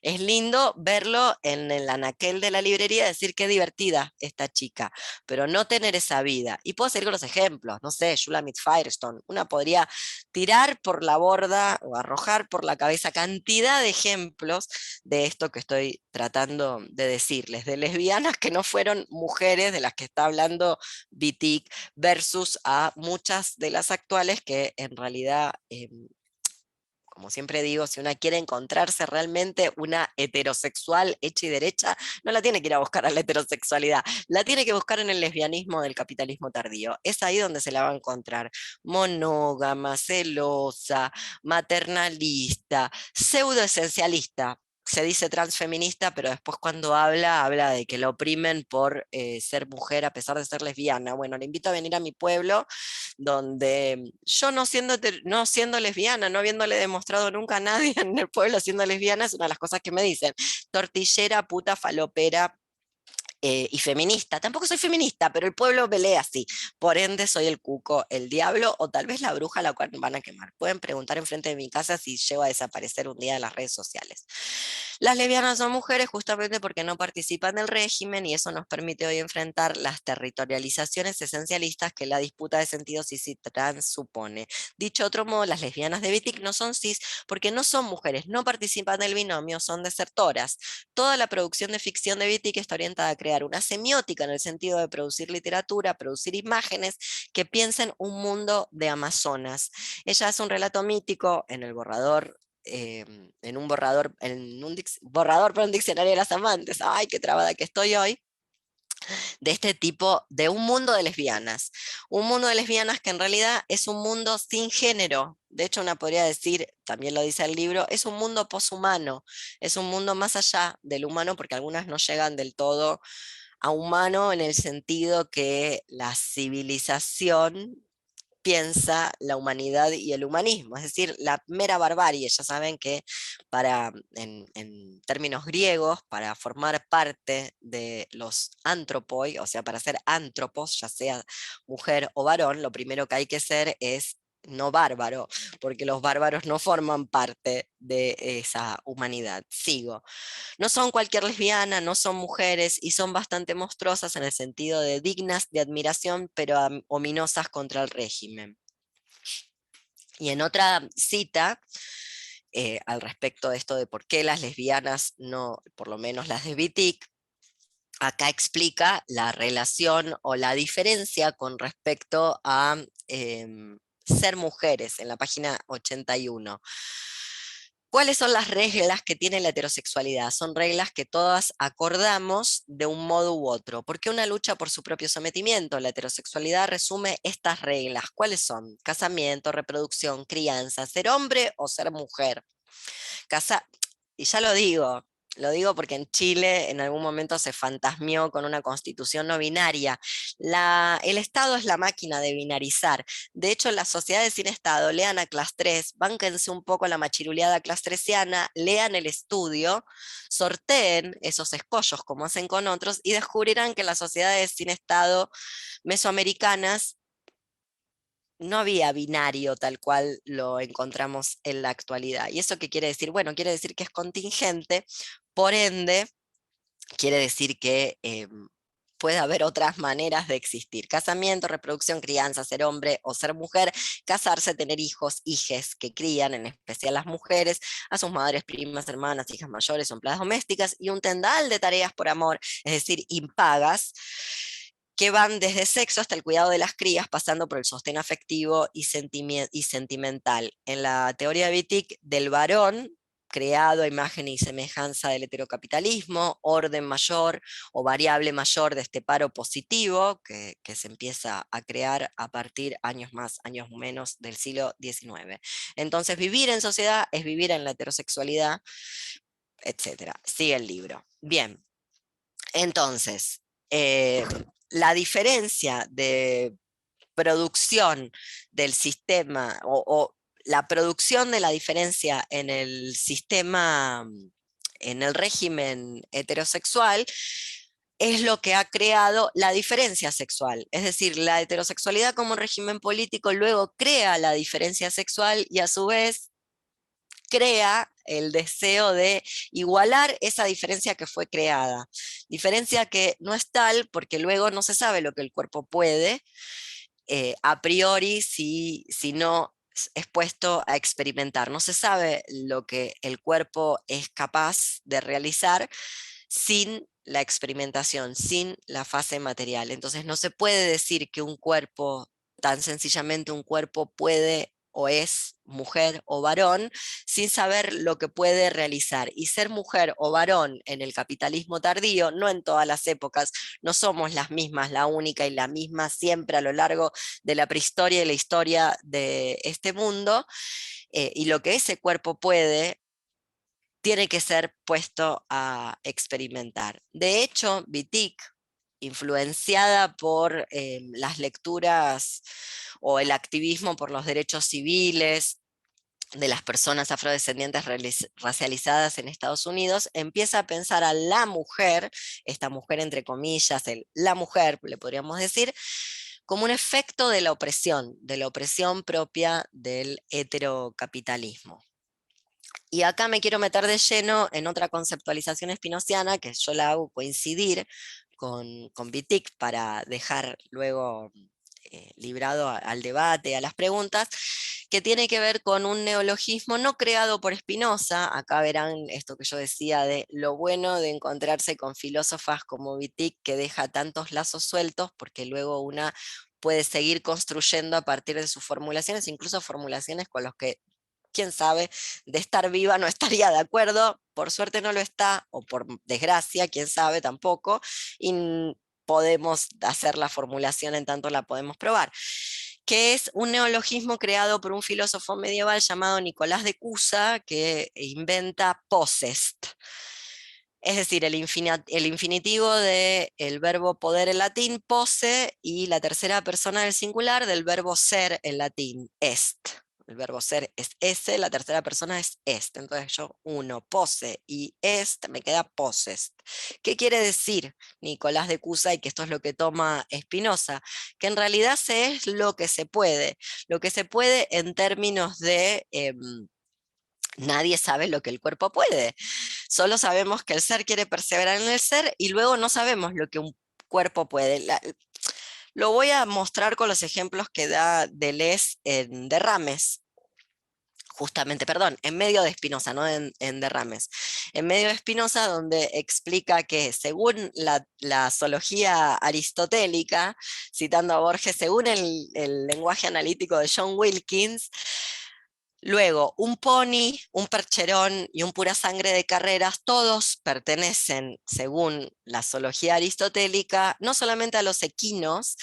Es lindo verlo en el anaquel de la librería, decir qué divertida esta chica, pero no tener esa vida. Y puedo seguir con los ejemplos, no sé, Shulamit Firestone. Una podría tirar por la borda o arrojar por la cabeza cantidad de ejemplos de esto que estoy tratando de decirles, de lesbianas que no fueron mujeres de las que está hablando Wittig, versus a muchas de las actuales que en realidad como siempre digo, si una quiere encontrarse realmente una heterosexual hecha y derecha, no la tiene que ir a buscar a la heterosexualidad, la tiene que buscar en el lesbianismo del capitalismo tardío. Es ahí donde se la va a encontrar. Monógama, celosa, maternalista, pseudoesencialista. Se dice transfeminista, pero después cuando habla de que la oprimen por ser mujer a pesar de ser lesbiana. Bueno, le invito a venir a mi pueblo, donde yo no siendo lesbiana, no habiéndole demostrado nunca a nadie en el pueblo siendo lesbiana, es una de las cosas que me dicen: tortillera, puta, falopera, y feminista. Tampoco soy feminista, pero el pueblo pelea así. Por ende, soy el cuco, el diablo, o tal vez la bruja a la cual van a quemar. Pueden preguntar enfrente de mi casa si llego a desaparecer un día de las redes sociales. Las lesbianas son mujeres justamente porque no participan del régimen, y eso nos permite hoy enfrentar las territorializaciones esencialistas que la disputa de sentido cis y trans supone. Dicho de otro modo, las lesbianas de Wittig no son cis porque no son mujeres, no participan del binomio, son desertoras. Toda la producción de ficción de Wittig está orientada a crear una semiótica en el sentido de producir literatura, producir imágenes que piensen un mundo de amazonas. Ella hace un relato mítico en el borrador, en un borrador, borrador para un diccionario de las amantes. ¡Ay, qué trabada que estoy hoy! de este tipo, de un mundo de lesbianas. Un mundo de lesbianas que en realidad es un mundo sin género. De hecho, una podría decir, también lo dice el libro, es un mundo poshumano, es un mundo más allá del humano, porque algunas no llegan del todo a humano en el sentido que la civilización piensa la humanidad y el humanismo, es decir, la mera barbarie. Ya saben que en términos griegos, para formar parte de los antropoi, o sea, para ser antropos, ya sea mujer o varón, lo primero que hay que ser es no bárbaro, porque los bárbaros no forman parte de esa humanidad. Sigo. No son cualquier lesbiana, no son mujeres y son bastante monstruosas en el sentido de dignas de admiración, pero ominosas contra el régimen. Y en otra cita, al respecto de esto de por qué las lesbianas no, por lo menos las de Wittig, acá explica la relación o la diferencia con respecto a ser mujeres, en la página 81. ¿Cuáles son las reglas que tiene la heterosexualidad? Son reglas que todas acordamos de un modo u otro. ¿Por qué una lucha por su propio sometimiento? La heterosexualidad resume estas reglas. ¿Cuáles son? Casamiento, reproducción, crianza, ser hombre o ser mujer. Casa y ya lo digo porque en Chile en algún momento se fantasmeó con una constitución no binaria. El Estado es la máquina de binarizar. De hecho, las sociedades sin Estado, lean a Clase 3, bánquense un poco la machiruleada clastresiana, lean el estudio, sorteen esos escollos como hacen con otros y descubrirán que las sociedades sin Estado mesoamericanas no había binario tal cual lo encontramos en la actualidad. ¿Y eso qué quiere decir? Bueno, quiere decir que es contingente, por ende, quiere decir que puede haber otras maneras de existir. Casamiento, reproducción, crianza, ser hombre o ser mujer, casarse, tener hijos, hijes que crían, en especial las mujeres, a sus madres, primas, hermanas, hijas mayores o empleadas domésticas, y un tendal de tareas por amor, es decir, impagas, que van desde sexo hasta el cuidado de las crías, pasando por el sostén afectivo y sentimental. En la teoría de Wittig, del varón, creado a imagen y semejanza del heterocapitalismo, orden mayor o variable mayor de este paro positivo que se empieza a crear a partir años más, años menos del siglo XIX. Entonces, vivir en sociedad es vivir en la heterosexualidad, etcétera. Sigue el libro. Bien, entonces, la diferencia de producción del sistema o la producción de la diferencia en el sistema, en el régimen heterosexual, es lo que ha creado la diferencia sexual. Es decir, la heterosexualidad como régimen político luego crea la diferencia sexual y a su vez crea el deseo de igualar esa diferencia que fue creada. Diferencia que no es tal porque luego no se sabe lo que el cuerpo puede, a priori si no es puesto a experimentar. No se sabe lo que el cuerpo es capaz de realizar sin la experimentación, sin la fase material. Entonces no se puede decir que un cuerpo, tan sencillamente un cuerpo puede o es mujer o varón, sin saber lo que puede realizar. Y ser mujer o varón en el capitalismo tardío, no en todas las épocas, no somos las mismas, la única y la misma siempre a lo largo de la prehistoria y la historia de este mundo, y lo que ese cuerpo puede tiene que ser puesto a experimentar. De hecho, Wittig, influenciada por las lecturas o el activismo por los derechos civiles de las personas afrodescendientes racializadas en Estados Unidos, empieza a pensar a la mujer, esta mujer entre comillas, la mujer, le podríamos decir, como un efecto de la opresión propia del heterocapitalismo. Y acá me quiero meter de lleno en otra conceptualización espinociana que yo la hago coincidir con Wittig para dejar luego librado al debate, a las preguntas, que tiene que ver con un neologismo no creado por Spinoza. Acá verán esto que yo decía de lo bueno de encontrarse con filósofas como Wittig, que deja tantos lazos sueltos, porque luego una puede seguir construyendo a partir de sus formulaciones, incluso formulaciones con los que quién sabe, de estar viva no estaría de acuerdo, por suerte no lo está, o por desgracia, quién sabe tampoco, y podemos hacer la formulación en tanto la podemos probar, que es un neologismo creado por un filósofo medieval llamado Nicolás de Cusa, que inventa possessed. Es decir, el infinitivo del verbo poder en latín, posse, y la tercera persona del singular del verbo ser en latín, est. El verbo ser es ese, la tercera persona es est. Entonces yo uno, pose y est, me queda possessed. ¿Qué quiere decir Nicolás de Cusa? Y que esto es lo que toma Spinoza, que en realidad se es lo que se puede en términos de... nadie sabe lo que el cuerpo puede. Solo sabemos que el ser quiere perseverar en el ser y luego no sabemos lo que un cuerpo puede. Lo voy a mostrar con los ejemplos que da Deleuze en Derrames. Justamente, perdón, en medio de Spinoza, no en Derrames. En medio de Spinoza, donde explica que según la zoología aristotélica, citando a Borges, según el lenguaje analítico de John Wilkins, luego, un pony, un percherón y un pura sangre de carreras, todos pertenecen, según la zoología aristotélica, no solamente a los equinos,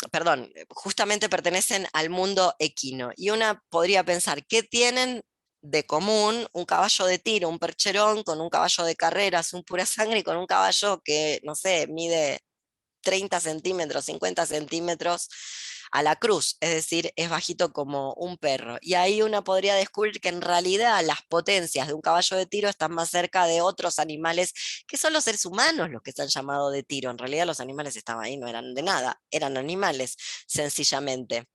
perdón, justamente pertenecen al mundo equino. Y una podría pensar, ¿qué tienen de común un caballo de tiro, un percherón con un caballo de carreras, un pura sangre y con un caballo que, no sé, mide 30 centímetros, 50 centímetros a la cruz, es decir, es bajito como un perro? Y ahí uno podría descubrir que en realidad las potencias de un caballo de tiro están más cerca de otros animales que son los seres humanos los que se han llamado de tiro. En realidad los animales estaban ahí, no eran de nada, eran animales, sencillamente.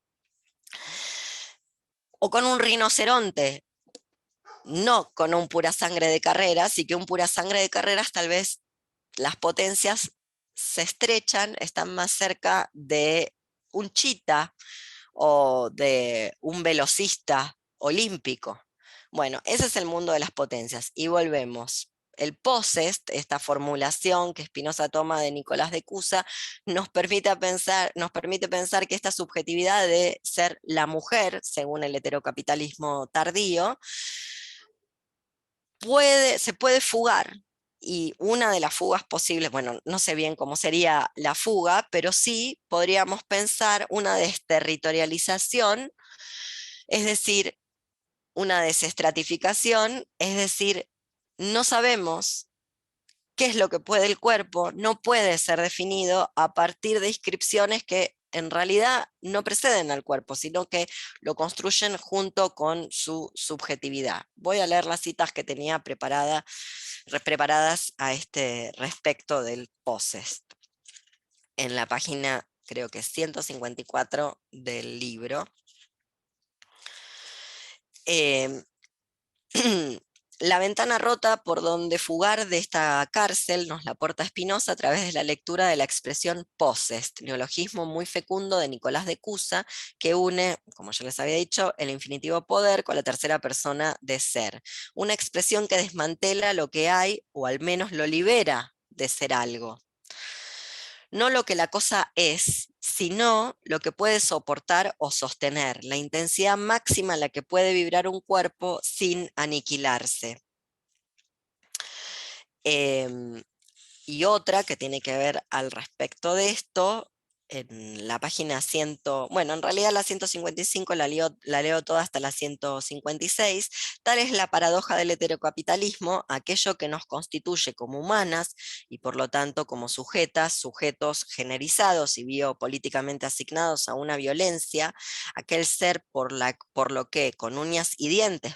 O con un rinoceronte, no con un pura sangre de carreras, y que un pura sangre de carreras tal vez las potencias se estrechan, están más cerca de un chita o de un velocista olímpico. Bueno, ese es el mundo de las potencias. Y volvemos. El possessed, esta formulación que Spinoza toma de Nicolás de Cusa, nos permite pensar que esta subjetividad de ser la mujer, según el heterocapitalismo tardío, se puede fugar. Y una de las fugas posibles, bueno, no sé bien cómo sería la fuga, pero sí podríamos pensar una desterritorialización, es decir, una desestratificación, es decir, no sabemos qué es lo que puede el cuerpo, no puede ser definido a partir de inscripciones que en realidad no preceden al cuerpo, sino que lo construyen junto con su subjetividad. Voy a leer las citas que tenía preparadas a este respecto del possessed. En la página, creo que 154 del libro. La ventana rota por donde fugar de esta cárcel nos la aporta Spinoza a través de la lectura de la expresión possessed, neologismo muy fecundo de Nicolás de Cusa, que une, como ya les había dicho, el infinitivo poder con la tercera persona de ser. Una expresión que desmantela lo que hay, o al menos lo libera de ser algo. No lo que la cosa es, sino lo que puede soportar o sostener, la intensidad máxima en la que puede vibrar un cuerpo sin aniquilarse. Y otra que tiene que ver al respecto de esto, en la página 100, bueno, en realidad la 155 la leo toda hasta la 156, tal es la paradoja del heterocapitalismo, aquello que nos constituye como humanas y por lo tanto como sujetos generizados y biopolíticamente asignados a una violencia, aquel ser por lo que con uñas y dientes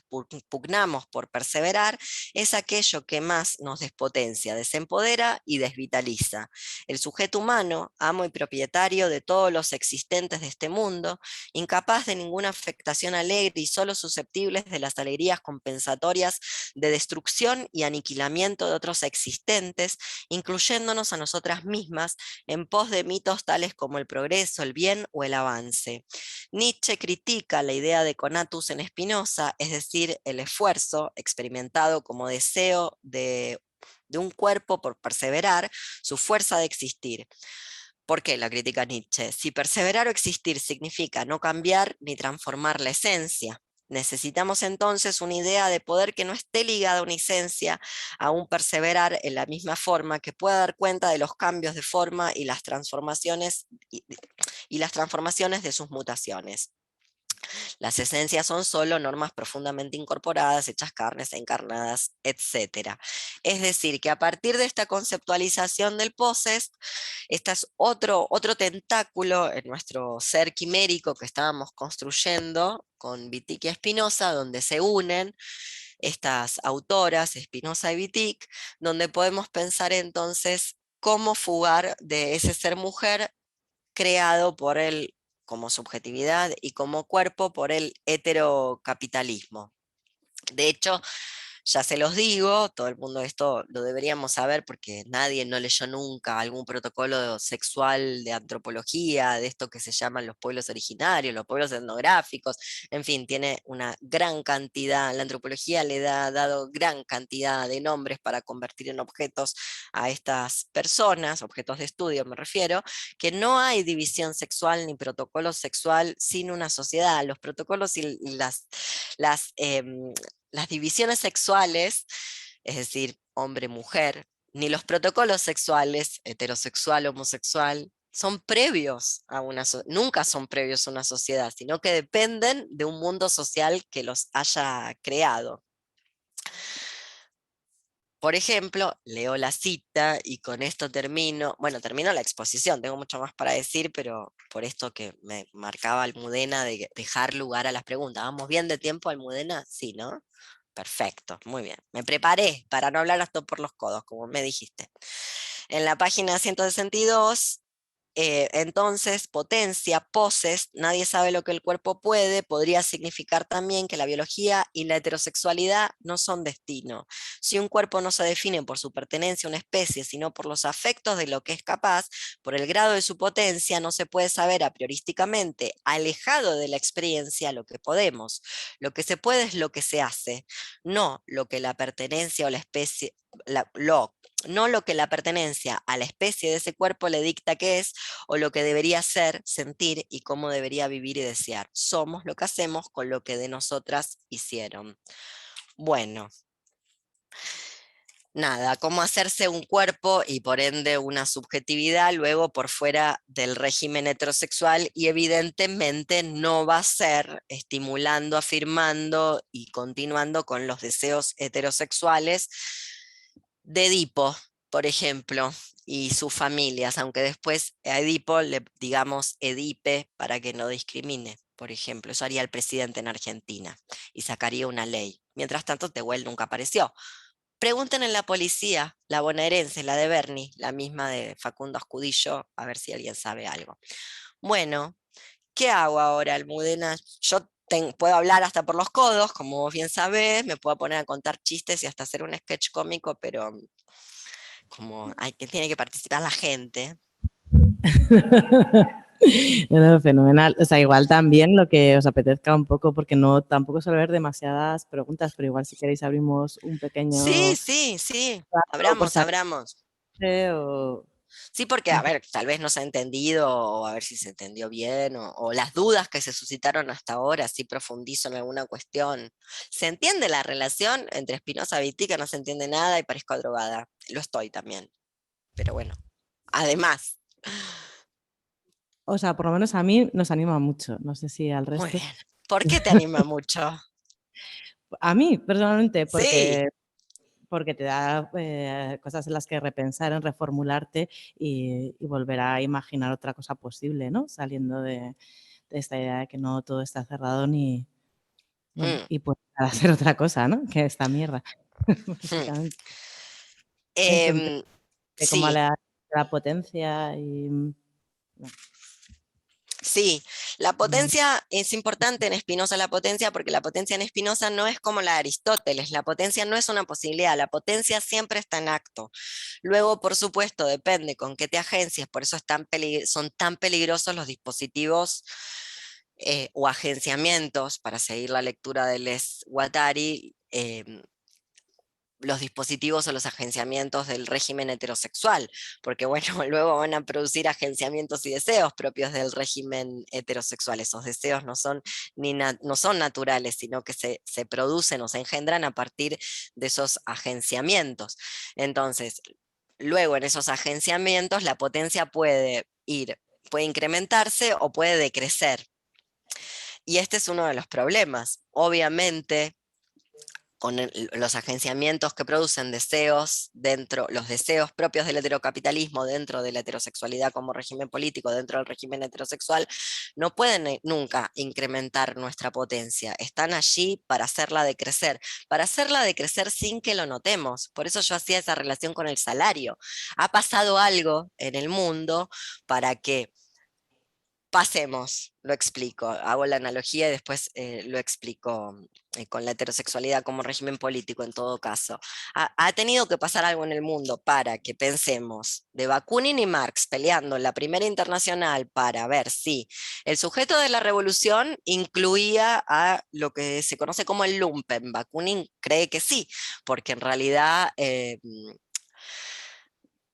pugnamos por perseverar, es aquello que más nos despotencia, desempodera y desvitaliza. El sujeto humano, amo y propietario de todos los existentes de este mundo, incapaz de ninguna afectación alegre y solo susceptibles de las alegrías compensatorias de destrucción y aniquilamiento de otros existentes, incluyéndonos a nosotras mismas en pos de mitos tales como el progreso, el bien o el avance. Nietzsche critica la idea de conatus en Spinoza, es decir, el esfuerzo experimentado como deseo de un cuerpo por perseverar, su fuerza de existir. ¿Por qué la crítica Nietzsche? Si perseverar o existir significa no cambiar ni transformar la esencia, Necesitamos entonces una idea de poder que no esté ligada a una esencia, a un perseverar en la misma forma, que pueda dar cuenta de los cambios de forma y las transformaciones, y las transformaciones de sus mutaciones. Las esencias son solo normas profundamente incorporadas, hechas carnes, encarnadas, etc. Es decir, que a partir de esta conceptualización del possessed, este es otro tentáculo en nuestro ser quimérico que estábamos construyendo con Wittig y Spinoza, donde se unen estas autoras, Spinoza y Wittig, donde podemos pensar entonces cómo fugar de ese ser mujer creado por él como subjetividad y como cuerpo por el heterocapitalismo. De hecho, ya se los digo, todo el mundo esto lo deberíamos saber porque nadie no leyó nunca algún protocolo sexual de antropología, de esto que se llaman los pueblos originarios, los pueblos etnográficos, en fin, tiene una gran cantidad, la antropología le ha dado gran cantidad de nombres para convertir en objetos a estas personas, objetos de estudio me refiero, que no hay división sexual ni protocolo sexual sin una sociedad. Los protocolos y las las divisiones sexuales, es decir, hombre-mujer, ni los protocolos sexuales, heterosexual, homosexual, son previos a nunca son previos a una sociedad, sino que dependen de un mundo social que los haya creado. Por ejemplo, leo la cita y con esto termino, bueno, termino la exposición, tengo mucho más para decir, pero por esto que me marcaba Almudena de dejar lugar a las preguntas. ¿Vamos bien de tiempo, Almudena? Sí, ¿no? Perfecto, muy bien. Me preparé para no hablar hasta por los codos, como me dijiste. En la página 162, entonces, potencia, poses, nadie sabe lo que el cuerpo puede, podría significar también que la biología y la heterosexualidad no son destino. Si un cuerpo no se define por su pertenencia a una especie, sino por los afectos de lo que es capaz, por el grado de su potencia, no se puede saber a priorísticamente, alejado de la experiencia, lo que podemos. Lo que se puede es lo que se hace, no lo que la pertenencia o la especie, no lo que la pertenencia a la especie de ese cuerpo le dicta que es, o lo que debería ser, sentir y cómo debería vivir y desear. Somos lo que hacemos con lo que de nosotras hicieron. Bueno, nada, cómo hacerse un cuerpo y por ende una subjetividad luego por fuera del régimen heterosexual, y evidentemente no va a ser estimulando, afirmando y continuando con los deseos heterosexuales de Edipo, por ejemplo, y sus familias, aunque después a Edipo le digamos Edipe para que no discrimine, por ejemplo. Eso haría el presidente en Argentina y sacaría una ley. Mientras tanto, Tehuel nunca apareció. Pregunten en la policía, la bonaerense, la de Bernie, la misma de Facundo Ascudillo, a ver si alguien sabe algo. Bueno, ¿qué hago ahora, Almudena? Yo puedo hablar hasta por los codos, como vos bien sabés, me puedo poner a contar chistes y hasta hacer un sketch cómico, pero como hay que tiene que participar la gente. No, fenomenal. O sea, igual también lo que os apetezca un poco, porque no tampoco suele haber demasiadas preguntas, pero igual si queréis abrimos un Sí, pequeño sí, sí, rato por abramos, saber abramos. o Sí, porque, a ver, tal vez no se ha entendido, o a ver si se entendió bien, o las dudas que se suscitaron hasta ahora, si profundizo en alguna cuestión. ¿Se entiende la relación entre Spinoza y Wittig, que no se entiende nada y parezco drogada? Lo estoy también, pero bueno, además. o sea, por lo menos a mí nos anima mucho. No sé si al Muy resto. bien. ¿Por qué te anima mucho? A mí, personalmente, Sí. porque te da cosas en las que repensar, en reformularte y volver a imaginar otra cosa posible, ¿no? Saliendo de esta idea de que no todo está cerrado ni, bueno, Mm, y puede hacer otra cosa, ¿no? Que esta mierda, mm. básicamente. Entonces, Em, de cómo sí, la potencia y, bueno, sí, la potencia es importante en Spinoza, la potencia, porque la potencia en Spinoza no es como la de Aristóteles, la potencia no es una posibilidad, la potencia siempre está en acto. Luego, por supuesto, depende con qué te agencias, por eso son tan peligrosos los dispositivos o agenciamientos, para seguir la lectura de Les Guattari, los dispositivos o los agenciamientos del régimen heterosexual, porque bueno, luego van a producir agenciamientos y deseos propios del régimen heterosexual. Esos deseos no son, no son naturales, sino que se producen o se engendran a partir de esos agenciamientos. Entonces, luego en esos agenciamientos la potencia puede incrementarse o puede decrecer. Y este es uno de los problemas. Obviamente, con los agenciamientos que producen deseos dentro, los deseos propios del heterocapitalismo dentro de la heterosexualidad como régimen político, dentro del régimen heterosexual, no pueden nunca incrementar nuestra potencia. Están allí para hacerla decrecer sin que lo notemos. Por eso yo hacía esa relación con el salario. Ha pasado algo en el mundo para que pasemos, lo explico, hago la analogía y después lo explico con la heterosexualidad como régimen político en todo caso. Ha tenido que pasar algo en el mundo para que pensemos de Bakunin y Marx peleando en la Primera Internacional para ver si el sujeto de la revolución incluía a lo que se conoce como el lumpen. Bakunin cree que sí, porque en realidad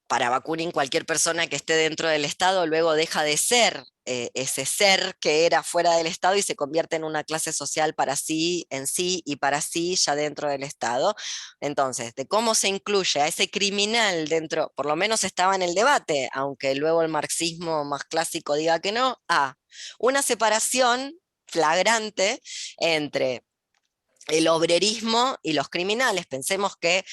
para Bakunin cualquier persona que esté dentro del Estado luego deja de ser ese ser que era fuera del Estado y se convierte en una clase social para sí, en sí y para sí ya dentro del Estado. Entonces, de cómo se incluye a ese criminal dentro, por lo menos estaba en el debate, aunque luego el marxismo más clásico diga que no, a una separación flagrante entre el obrerismo y los criminales. Pensemos que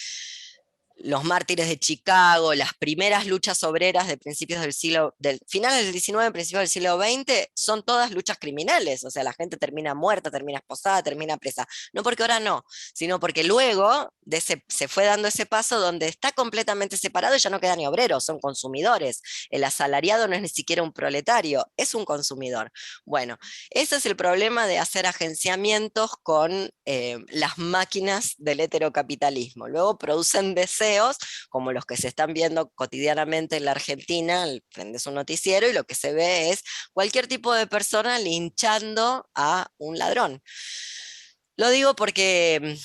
los mártires de Chicago, las primeras luchas obreras de principios del finales del XIX, principios del siglo XX, son todas luchas criminales, o sea, la gente termina muerta, termina esposada, termina presa, no porque ahora no, sino porque luego se fue dando ese paso donde está completamente separado y ya no queda ni obreros, son consumidores, el asalariado no es ni siquiera un proletario, es un consumidor. Bueno, ese es el problema de hacer agenciamientos con las máquinas del heterocapitalismo, luego producen deseos como los que se están viendo cotidianamente en la Argentina, prendes un noticiero y lo que se ve es cualquier tipo de persona linchando a un ladrón. Lo digo porque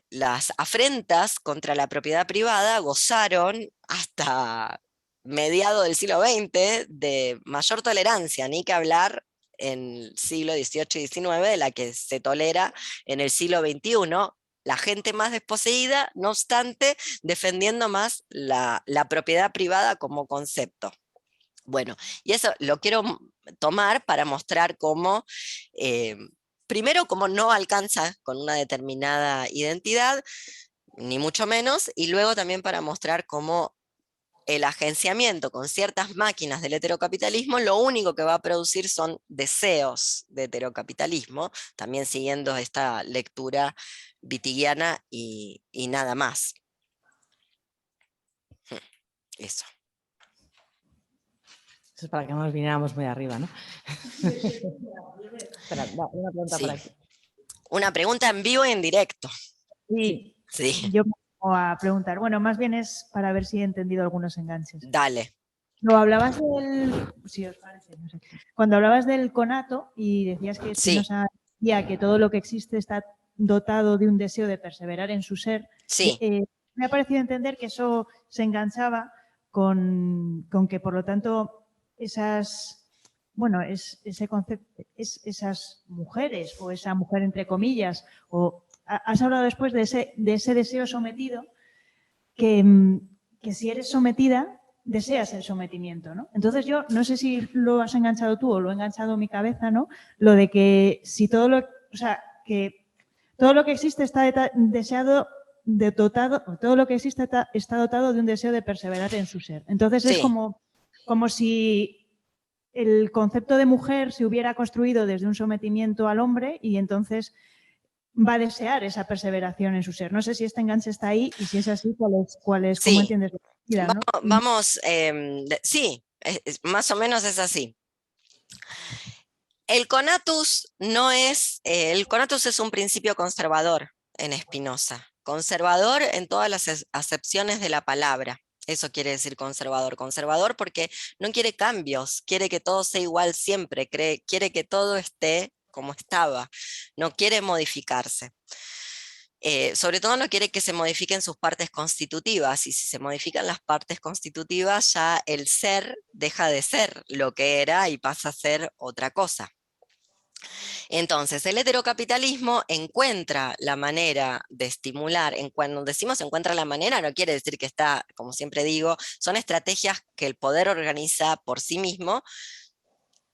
las afrentas contra la propiedad privada gozaron hasta mediados del siglo XX de mayor tolerancia, ni que hablar en el siglo XVIII y XIX de la que se tolera en el siglo XXI, la gente más desposeída, no obstante, defendiendo más la propiedad privada como concepto. Bueno, y eso lo quiero tomar para mostrar cómo, primero, cómo no alcanza con una determinada identidad, ni mucho menos, y luego también para mostrar cómo el agenciamiento con ciertas máquinas del heterocapitalismo lo único que va a producir son deseos de heterocapitalismo, también siguiendo esta lectura wittigiana y nada más. Eso. Eso es para que no nos viniéramos muy arriba, ¿no? Espera, una pregunta Sí. por aquí. Una pregunta en vivo y en directo. Sí, Sí. yo me voy a preguntar. Bueno, más bien es para ver si he entendido algunos enganches. Dale. No, hablabas del... Si os parece, no sé. Cuando hablabas del conato y decías que Sí. Spinoza decía que todo lo que existe está dotado de un deseo de perseverar en su ser, Sí. me ha parecido entender que eso se enganchaba con que, por lo tanto, esas... Bueno, ese concepto, esas mujeres o esa mujer entre comillas, o has hablado después de ese deseo sometido, que si eres sometida, deseas el sometimiento, ¿no? Entonces yo no sé si lo has enganchado tú o lo he enganchado en mi cabeza, ¿no? Lo de que si todo lo, o sea, que todo lo que existe está deseado, dotado, todo lo que existe está dotado de un deseo de perseverar en su ser. Entonces es Sí. como si el concepto de mujer se hubiera construido desde un sometimiento al hombre y entonces va a desear esa perseveración en su ser. No sé si este enganche está ahí y si es así, ¿cuál es Sí. cómo entiendes la vida, ¿no? Vamos, sí, más o menos es así. El conatus no es, el conatus es un principio conservador en Spinoza, conservador en todas las acepciones de la palabra. Eso quiere decir conservador. Conservador porque no quiere cambios, quiere que todo sea igual siempre, quiere que todo esté como estaba, no quiere modificarse. Sobre todo no quiere que se modifiquen sus partes constitutivas, y si se modifican las partes constitutivas ya el ser deja de ser lo que era y pasa a ser otra cosa. Entonces, el heterocapitalismo encuentra la manera de estimular, cuando decimos encuentra la manera, no quiere decir que está, como siempre digo, son estrategias que el poder organiza por sí mismo,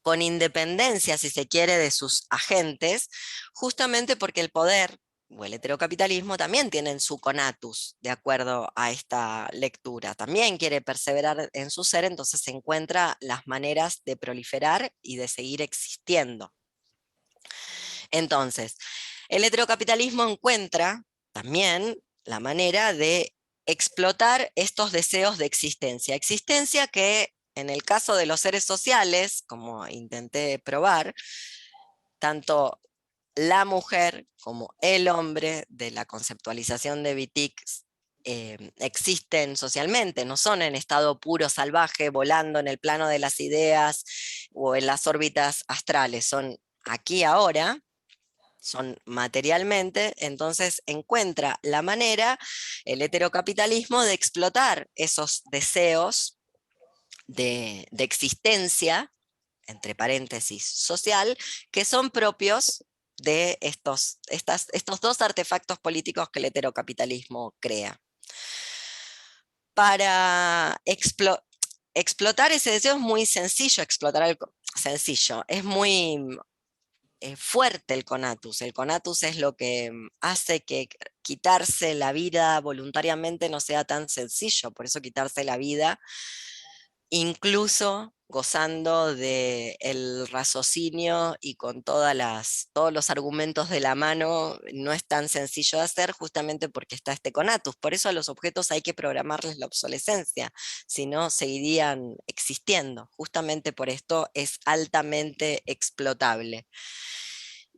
con independencia, si se quiere, de sus agentes, justamente porque el poder o el heterocapitalismo también tienen su conatus, de acuerdo a esta lectura. También quiere perseverar en su ser, entonces encuentra las maneras de proliferar y de seguir existiendo. Entonces, el heterocapitalismo encuentra también la manera de explotar estos deseos de existencia. Existencia que en el caso de los seres sociales, como intenté probar, tanto la mujer como el hombre de la conceptualización de Wittig existen socialmente, no son en estado puro salvaje, volando en el plano de las ideas o en las órbitas astrales, son aquí ahora, son materialmente, entonces encuentra la manera, el heterocapitalismo, de explotar esos deseos de existencia, entre paréntesis, social, que son propios de estos dos artefactos políticos que el heterocapitalismo crea. Para explotar ese deseo es muy sencillo, sencillo, es muy fuerte el conatus. El conatus es lo que hace que quitarse la vida voluntariamente no sea tan sencillo, por eso quitarse la vida, incluso gozando del raciocinio y con todos los argumentos de la mano, no es tan sencillo de hacer, justamente porque está este conatus. Por eso a los objetos hay que programarles la obsolescencia, si no seguirían existiendo. Justamente por esto es altamente explotable.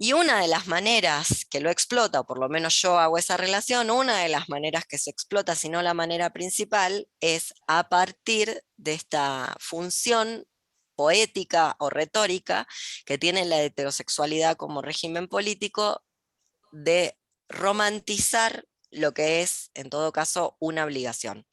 Y una de las maneras que lo explota, o por lo menos yo hago esa relación, una de las maneras que se explota, si no la manera principal, es a partir de esta función poética o retórica que tiene la heterosexualidad como régimen político, de romantizar lo que es, en todo caso, una obligación,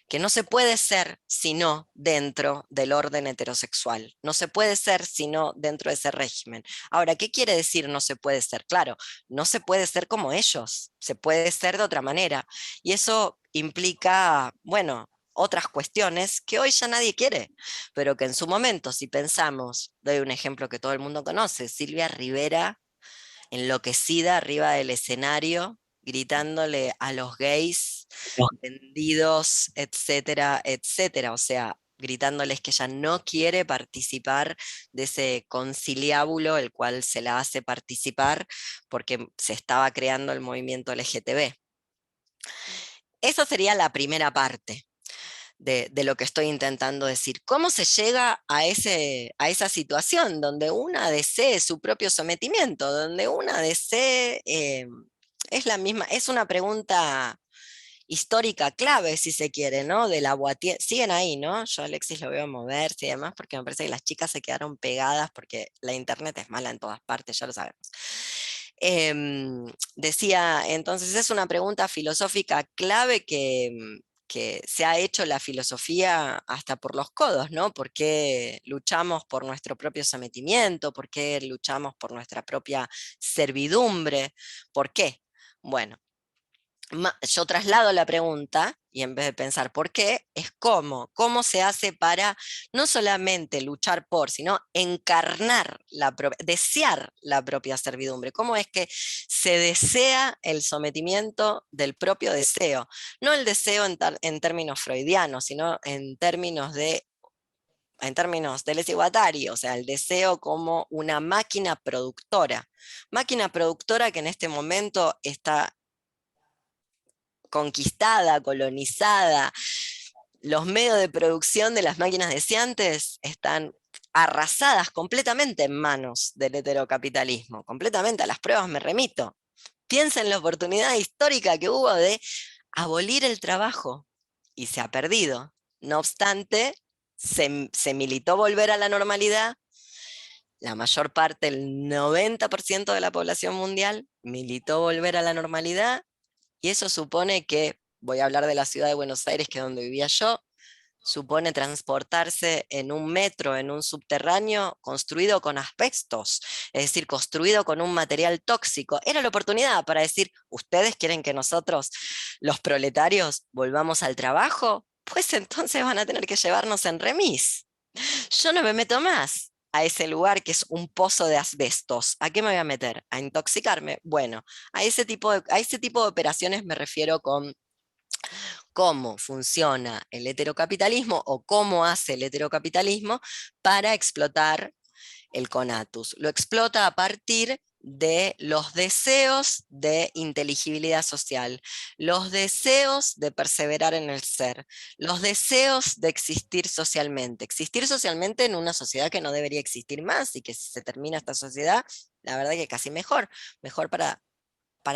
que no se puede ser sino dentro del orden heterosexual, no se puede ser sino dentro de ese régimen. Ahora, ¿qué quiere decir no se puede ser? Claro, no se puede ser como ellos, se puede ser de otra manera, y eso implica, bueno, otras cuestiones que hoy ya nadie quiere, pero que en su momento, si pensamos, doy un ejemplo que todo el mundo conoce, Silvia Rivera, enloquecida arriba del escenario, gritándole a los gays vendidos, etcétera, etcétera, o sea, gritándoles que ella no quiere participar de ese conciliábulo, el cual se la hace participar porque se estaba creando el movimiento LGTB. Esa sería la primera parte de lo que estoy intentando decir. ¿Cómo se llega a esa situación donde una desee su propio sometimiento, donde una desee, es una pregunta histórica clave, si se quiere, ¿no? De Lavoisier, siguen ahí, ¿no? Yo a Alexis lo veo moverse y demás, porque me parece que las chicas se quedaron pegadas, porque la internet es mala en todas partes, ya lo sabemos. Decía, entonces es una pregunta filosófica clave que se ha hecho la filosofía hasta por los codos, ¿no? ¿Por qué luchamos por nuestro propio sometimiento? ¿Por qué luchamos por nuestra propia servidumbre? ¿Por qué? Bueno, yo traslado la pregunta, y en vez de pensar por qué, es cómo se hace para no solamente luchar por, sino encarnar, desear la propia servidumbre. ¿Cómo es que se desea el sometimiento del propio deseo? No el deseo en términos freudianos, sino en términos del lesiguatario, o sea, el deseo como una máquina productora que en este momento está conquistada, colonizada. Los medios de producción de las máquinas deseantes están arrasadas completamente en manos del heterocapitalismo, completamente. A las pruebas me remito. Piensa en la oportunidad histórica que hubo de abolir el trabajo, y se ha perdido. No obstante, se militó volver a la normalidad. La mayor parte, el 90% de la población mundial, militó volver a la normalidad, Y eso supone que, voy a hablar de la ciudad de Buenos Aires, que es donde vivía yo, supone transportarse en un metro, en un subterráneo construido con asbestos, es decir, construido con un material tóxico. Era la oportunidad para decir, ¿ustedes quieren que nosotros, los proletarios, volvamos al trabajo? Pues entonces van a tener que llevarnos en remis. Yo no me meto más a ese lugar que es un pozo de asbestos. ¿A qué me voy a meter? ¿A intoxicarme? Bueno, a ese tipo de operaciones me refiero con cómo funciona el heterocapitalismo o cómo hace el heterocapitalismo para explotar el conatus. Lo explota a partir de los deseos de inteligibilidad social, los deseos de perseverar en el ser, los deseos de existir socialmente en una sociedad que no debería existir más y que si se termina esta sociedad, la verdad que casi mejor, mejor para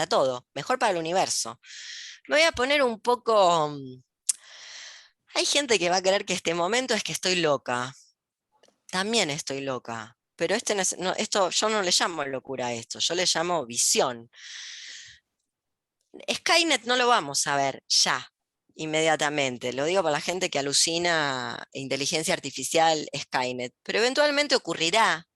todo, mejor para el universo. Me voy a poner un poco... Hay gente que va a creer que este momento es que estoy loca. También estoy loca. Pero esto, yo no le llamo locura a esto, yo le llamo visión. Skynet no lo vamos a ver ya, inmediatamente. Lo digo para la gente que alucina inteligencia artificial, Skynet. Pero eventualmente ocurrirá.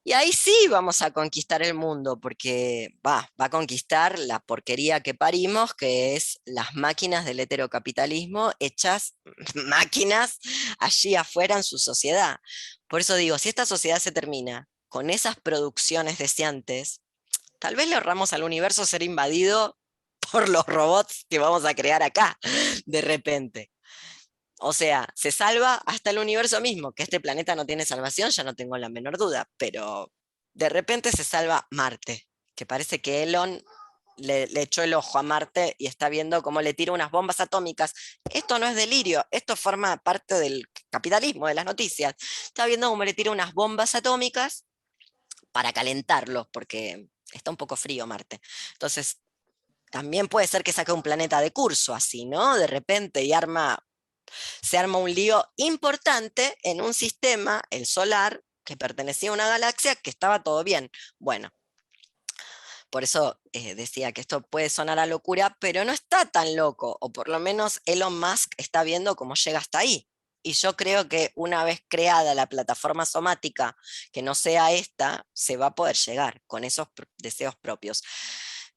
Y ahí sí vamos a conquistar el mundo, porque va a conquistar la porquería que parimos, que es las máquinas del heterocapitalismo hechas máquinas allí afuera en su sociedad. Por eso digo, si esta sociedad se termina con esas producciones deseantes, tal vez le ahorramos al universo ser invadido por los robots que vamos a crear acá, de repente. O sea, se salva hasta el universo mismo, que este planeta no tiene salvación, ya no tengo la menor duda, pero de repente se salva Marte, que parece que Elon le echó el ojo a Marte y está viendo cómo le tira unas bombas atómicas. Esto no es delirio, esto forma parte del capitalismo, de las noticias. Está viendo cómo le tira unas bombas atómicas para calentarlos, porque está un poco frío Marte. Entonces, también puede ser que saque un planeta de curso así, ¿no? De repente y se arma un lío importante en un sistema, el solar, que pertenecía a una galaxia que estaba todo bien. Bueno, por eso decía que esto puede sonar a locura, pero no está tan loco, o por lo menos Elon Musk está viendo cómo llega hasta ahí. Y yo creo que una vez creada la plataforma somática, que no sea esta, se va a poder llegar con esos deseos propios,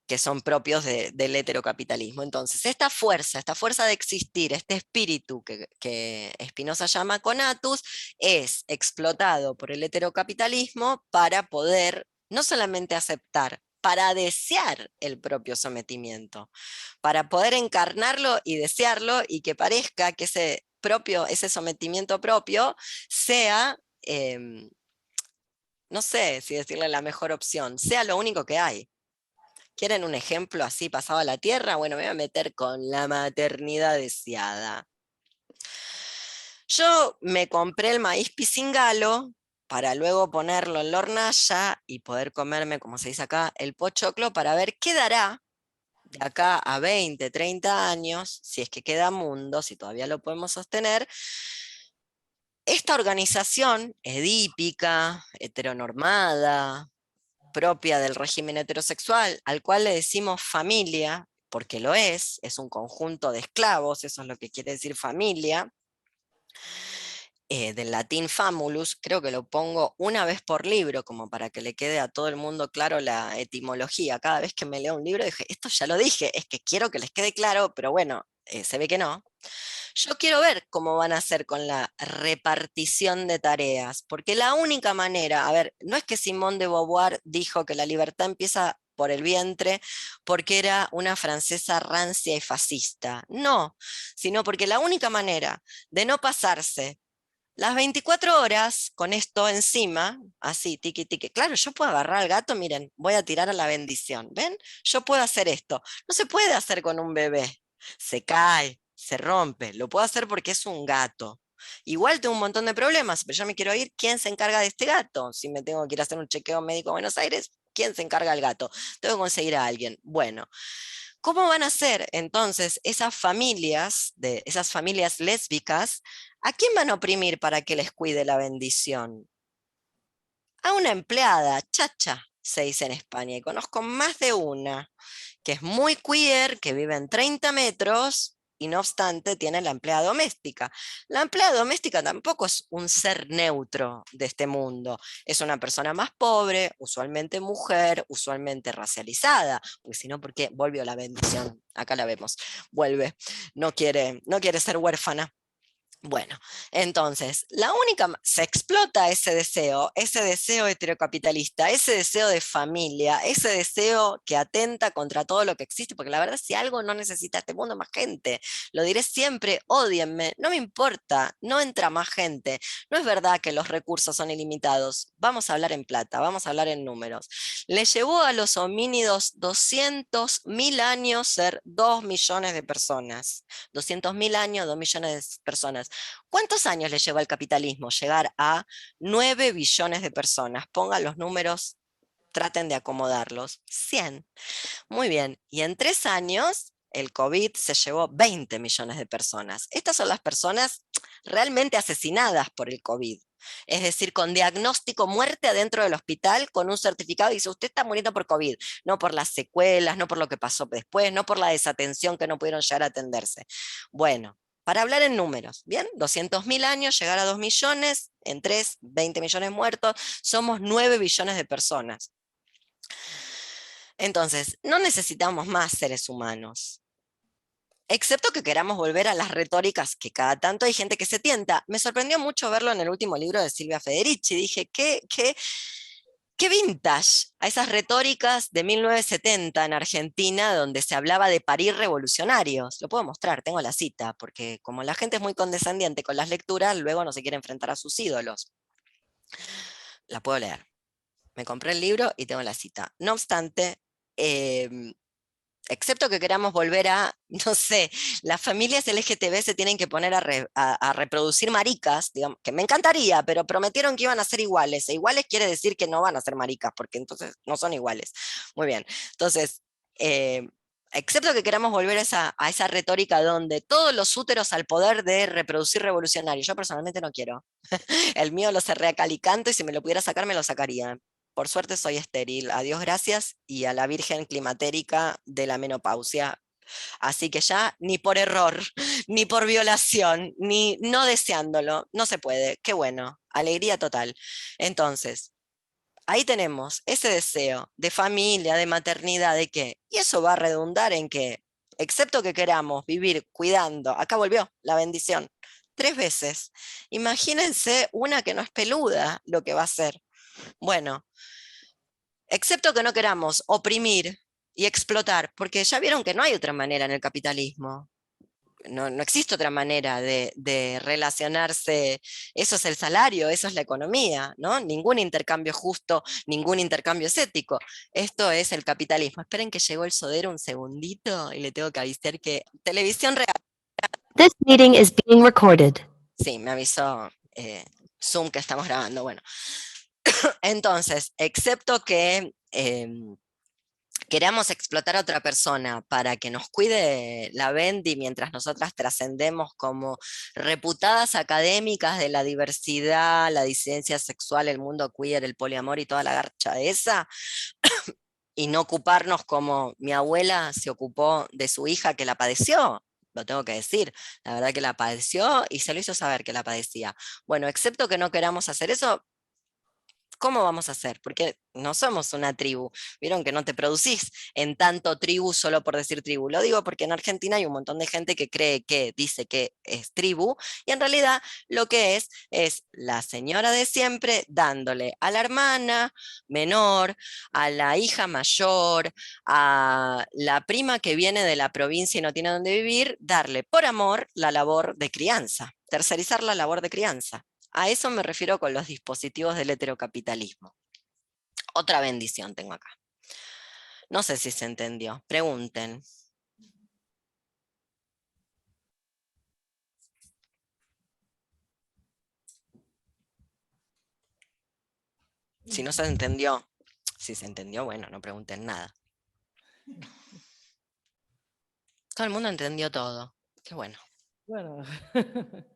que son propios del heterocapitalismo. Entonces, esta fuerza de existir, este espíritu que Spinoza llama conatus, es explotado por el heterocapitalismo para poder no solamente aceptar, para desear el propio sometimiento, para poder encarnarlo y desearlo y que parezca que ese sometimiento propio sea, no sé si decirle la mejor opción, sea lo único que hay. ¿Quieren un ejemplo así pasado a la tierra? Bueno, me voy a meter con la maternidad deseada. Yo me compré el maíz pisingalo para luego ponerlo en la hornalla y poder comerme, como se dice acá, el pochoclo para ver qué dará de acá a 20, 30 años, si es que queda mundo, si todavía lo podemos sostener, esta organización edípica, heteronormada, propia del régimen heterosexual, al cual le decimos familia, porque lo es un conjunto de esclavos, eso es lo que quiere decir familia, del latín famulus, creo que lo pongo una vez por libro, como para que le quede a todo el mundo claro la etimología. Cada vez que me leo un libro dije, esto ya lo dije, es que quiero que les quede claro, pero bueno, se ve que no. Yo quiero ver cómo van a hacer con la repartición de tareas, porque la única manera, a ver, no es que Simone de Beauvoir dijo que la libertad empieza por el vientre porque era una francesa rancia y fascista, no, sino porque la única manera de no pasarse las 24 horas con esto encima, así, tiqui, tiqui. Claro, yo puedo agarrar al gato, miren, voy a tirar a la bendición, ¿ven? Yo puedo hacer esto. No se puede hacer con un bebé. Se cae, se rompe. Lo puedo hacer porque es un gato. Igual tengo un montón de problemas, pero yo me quiero ir. ¿Quién se encarga de este gato? Si me tengo que ir a hacer un chequeo médico a Buenos Aires, ¿quién se encarga del gato? Tengo que conseguir a alguien. Bueno, ¿cómo van a ser entonces esas familias lésbicas? ¿A quién van a oprimir para que les cuide la bendición? A una empleada, chacha. se dice en España, y conozco más de una que es muy queer, que vive en 30 metros, y no obstante tiene la empleada doméstica. La empleada doméstica tampoco es un ser neutro de este mundo, es una persona más pobre, usualmente mujer, usualmente racializada, porque si no, ¿por qué? Volvió la bendición, acá la vemos, vuelve, no quiere ser huérfana. Bueno, entonces, se explota ese deseo heterocapitalista, ese deseo de familia, ese deseo que atenta contra todo lo que existe, porque la verdad, si algo no necesita este mundo, más gente. Lo diré siempre, ódienme, no me importa, no entra más gente. No es verdad que los recursos son ilimitados. Vamos a hablar en plata, vamos a hablar en números. Le llevó a los homínidos 200.000 años ser 2 millones de personas. 200.000 años, 2 millones de personas. ¿Cuántos años le lleva al capitalismo llegar a 9 billones de personas? Pongan los números, traten de acomodarlos. 100. Muy bien. Y en 3 años, el COVID se llevó 20 millones de personas. Estas son las personas realmente asesinadas por el COVID. Es decir, con diagnóstico muerte adentro del hospital, con un certificado, y dice, usted está muriendo por COVID, no por las secuelas, no por lo que pasó después, no por la desatención que no pudieron llegar a atenderse. Bueno, para hablar en números, ¿bien? 200.000 años, llegar a 2 millones, en 3, 20 millones muertos, somos 9 billones de personas. Entonces, no necesitamos más seres humanos. Excepto que queramos volver a las retóricas que cada tanto hay gente que se tienta. Me sorprendió mucho verlo en el último libro de Silvia Federici. Dije, qué vintage a esas retóricas de 1970 en Argentina, donde se hablaba de parir revolucionarios. Lo puedo mostrar, tengo la cita, porque como la gente es muy condescendiente con las lecturas, luego no se quiere enfrentar a sus ídolos. La puedo leer. Me compré el libro y tengo la cita. No obstante, excepto que queramos volver a, no sé, las familias LGTB se tienen que poner a reproducir maricas, digamos, que me encantaría, pero prometieron que iban a ser iguales, e iguales quiere decir que no van a ser maricas, porque entonces no son iguales. Muy bien, entonces, excepto que queramos volver a esa retórica donde todos los úteros al poder de reproducir revolucionarios, yo personalmente no quiero. El mío lo cerré a cal y canto, y si me lo pudiera sacar, me lo sacaría. Por suerte soy estéril, a Dios gracias, y a la Virgen climatérica de la menopausia. Así que ya ni por error, ni por violación, ni no deseándolo, no se puede. Qué bueno, alegría total. Entonces, ahí tenemos ese deseo de familia, de maternidad, de qué. Y eso va a redundar en que, excepto que queramos vivir cuidando, acá volvió la bendición, 3 veces. Imagínense una que no es peluda lo que va a ser. Bueno, excepto que no queramos oprimir y explotar, porque ya vieron que no hay otra manera en el capitalismo. No existe otra manera de relacionarse. Eso es el salario, eso es la economía, ¿no? Ningún intercambio justo, ningún intercambio es ético. Esto es el capitalismo. Esperen que llegó el sodero un segundito y le tengo que avisar que televisión real. This meeting is being recorded. Sí, me avisó Zoom que estamos grabando. Bueno, entonces, excepto que queramos explotar a otra persona para que nos cuide la Bendy mientras nosotras trascendemos como reputadas académicas de la diversidad, la disidencia sexual, el mundo queer, el poliamor y toda la garcha de esa, y no ocuparnos como mi abuela se ocupó de su hija que la padeció. Lo tengo que decir, la verdad que la padeció y se lo hizo saber que la padecía. Bueno, excepto que no queramos hacer eso, ¿cómo vamos a hacer? Porque no somos una tribu. Vieron que no te producís en tanto tribu solo por decir tribu. Lo digo porque en Argentina hay un montón de gente que dice que es tribu, y en realidad lo que es la señora de siempre dándole a la hermana menor, a la hija mayor, a la prima que viene de la provincia y no tiene dónde vivir, darle por amor la labor de crianza, tercerizar la labor de crianza. A eso me refiero con los dispositivos del heterocapitalismo. Otra bendición tengo acá. No sé si se entendió. Pregunten. Si no se entendió, si se entendió, bueno, no pregunten nada. Todo el mundo entendió todo. Qué bueno. Bueno.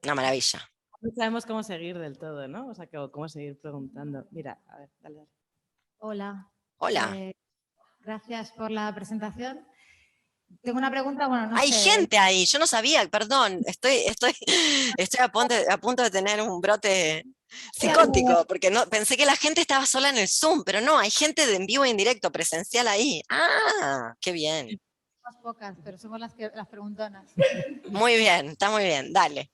Una maravilla. No sabemos cómo seguir del todo, ¿no? O sea, cómo seguir preguntando. Mira, a ver, dale. Hola. Hola. Gracias por la presentación. Tengo una pregunta, bueno, no Hay sé. gente ahí, yo no sabía, perdón, estoy a punto de tener un brote psicótico, porque no, pensé que la gente estaba sola en el Zoom, pero no, hay gente de en vivo e indirecto, presencial ahí. Ah, qué bien. Somos pocas, pero somos las preguntonas. Muy bien, está muy bien, dale.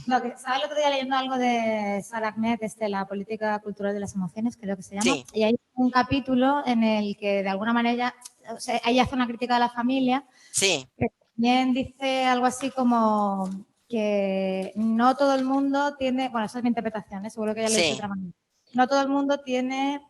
No, que estaba el otro día leyendo algo de Sara Ahmed, la política cultural de las emociones, creo que se llama, Sí. y hay un capítulo en el que de alguna manera, o sea, ella hace una crítica a la familia, Sí, pero también dice algo así como que no todo el mundo tiene, bueno, esa es mi interpretación, seguro que ella lo dice de sí, otra manera, no todo el mundo tiene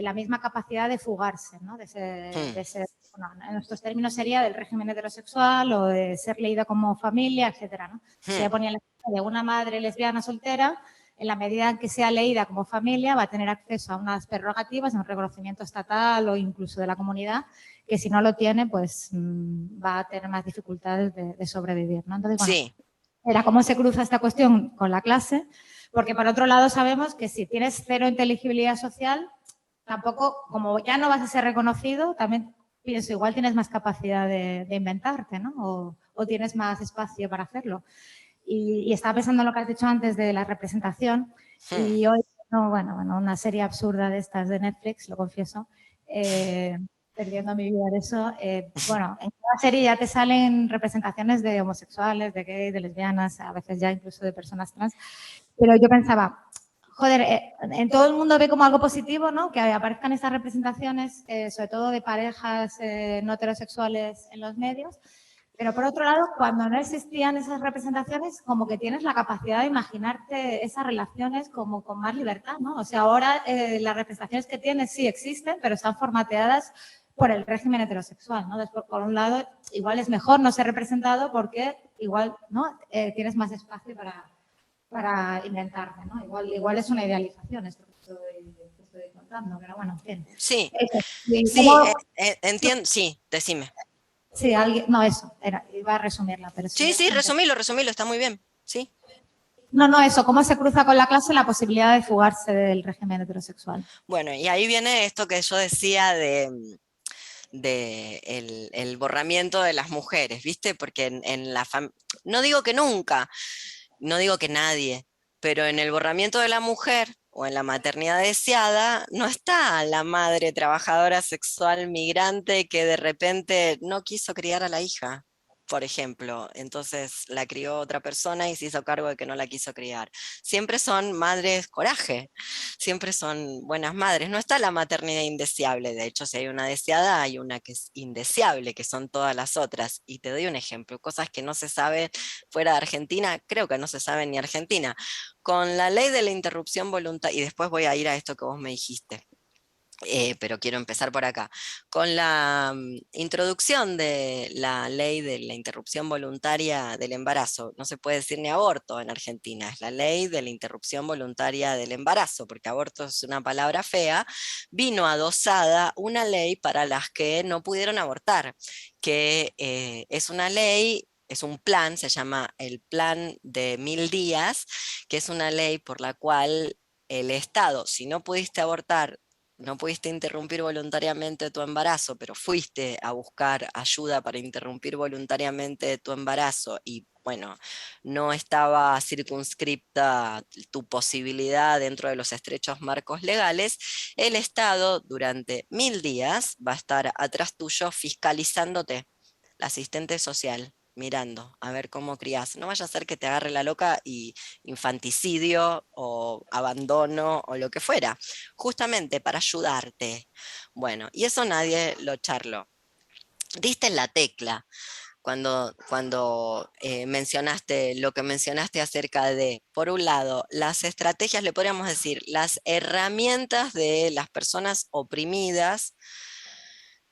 la misma capacidad de fugarse, ¿no? De ser, bueno, en nuestros términos sería del régimen heterosexual o de ser leída como familia, etcétera, ¿no? Se ponía la de una madre lesbiana soltera, en la medida en que sea leída como familia, va a tener acceso a unas prerrogativas, a un reconocimiento estatal o incluso de la comunidad, que si no lo tiene, pues va a tener más dificultades de sobrevivir, ¿no? Entonces, bueno, sí, era cómo se cruza esta cuestión con la clase, porque por otro lado sabemos que si tienes cero inteligibilidad social, tampoco, como ya no vas a ser reconocido, también pienso, igual tienes más capacidad de inventarte, ¿no? O tienes más espacio para hacerlo. Y estaba pensando en lo que has dicho antes de la representación y hoy, no, bueno, una serie absurda de estas de Netflix, lo confieso, perdiendo mi vida de eso. Bueno, en cada serie ya te salen representaciones de homosexuales, de gays, de lesbianas, a veces ya incluso de personas trans, pero yo pensaba, joder, en todo el mundo ve como algo positivo, ¿no? Que aparezcan estas representaciones, sobre todo de parejas no heterosexuales en los medios. Pero por otro lado, cuando no existían esas representaciones, como que tienes la capacidad de imaginarte esas relaciones como con más libertad, ¿no? O sea, ahora las representaciones que tienes sí existen, pero están formateadas por el régimen heterosexual, ¿no? Después, por un lado, igual es mejor no ser representado porque igual, ¿no? Tienes más espacio para inventarte, ¿no? Igual es una idealización esto que estoy contando, pero bueno, en fin. sí, Eso. sí, entiendo, sí, decime. Sí, no, eso, iba a resumirla, pero sí. Sí, resumilo, está muy bien, sí. No, eso, cómo se cruza con la clase la posibilidad de fugarse del régimen heterosexual. Bueno, y ahí viene esto que yo decía de el borramiento de las mujeres, ¿viste? Porque en la no digo que nunca, no digo que nadie, pero en el borramiento de la mujer o en la maternidad deseada no está la madre trabajadora sexual migrante que de repente no quiso criar a la hija, por ejemplo, entonces la crió otra persona y se hizo cargo de que no la quiso criar. Siempre son madres coraje, siempre son buenas madres. No está la maternidad indeseable, de hecho, si hay una deseada, hay una que es indeseable, que son todas las otras. Y te doy un ejemplo, cosas que no se saben fuera de Argentina, creo que no se sabe ni Argentina. Con la ley de la interrupción voluntaria, y después voy a ir a esto que vos me dijiste. Pero quiero empezar por acá. Con la introducción de la ley de la interrupción voluntaria del embarazo, no se puede decir ni aborto en Argentina, es la ley de la interrupción voluntaria del embarazo, porque aborto es una palabra fea, vino adosada una ley para las que no pudieron abortar, que es una ley. Es un plan, se llama el Plan de 1000 días, que es una ley por la cual el Estado, si no pudiste abortar, no pudiste interrumpir voluntariamente tu embarazo, pero fuiste a buscar ayuda para interrumpir voluntariamente tu embarazo y bueno, no estaba circunscripta tu posibilidad dentro de los estrechos marcos legales, el Estado durante 1000 días va a estar atrás tuyo fiscalizándote, la asistente social, mirando a ver cómo crías. No vaya a ser que te agarre la loca y infanticidio o abandono o lo que fuera, justamente para ayudarte. Bueno, y eso nadie lo charló. Diste en la tecla cuando mencionaste lo que mencionaste acerca de, por un lado, las estrategias, le podríamos decir, las herramientas de las personas oprimidas,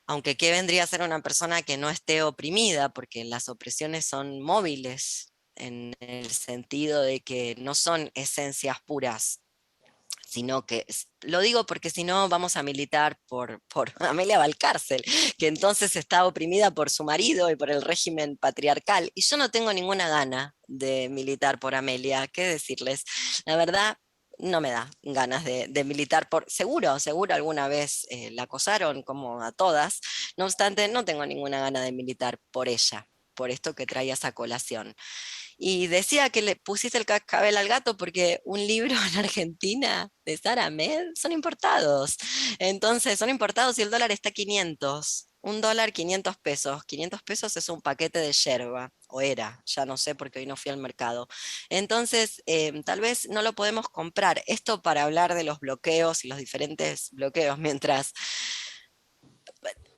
aunque ¿qué vendría a ser una persona que no esté oprimida? Porque las opresiones son móviles, en el sentido de que no son esencias puras, sino que, lo digo porque si no vamos a militar por Amelia Valcárcel, que entonces está oprimida por su marido y por el régimen patriarcal, y yo no tengo ninguna gana de militar por Amelia, ¿qué decirles? La verdad, no me da ganas de militar, seguro alguna vez la acosaron, como a todas, no obstante, no tengo ninguna gana de militar por ella, por esto que traías a colación. Y decía que le pusiste el cascabel al gato porque un libro en Argentina de Sara Ahmed son importados. Entonces, son importados y el dólar está 500. Un dólar, 500 pesos. 500 pesos es un paquete de yerba, o era, ya no sé porque hoy no fui al mercado. Entonces, tal vez no lo podemos comprar. Esto para hablar de los bloqueos y los diferentes bloqueos,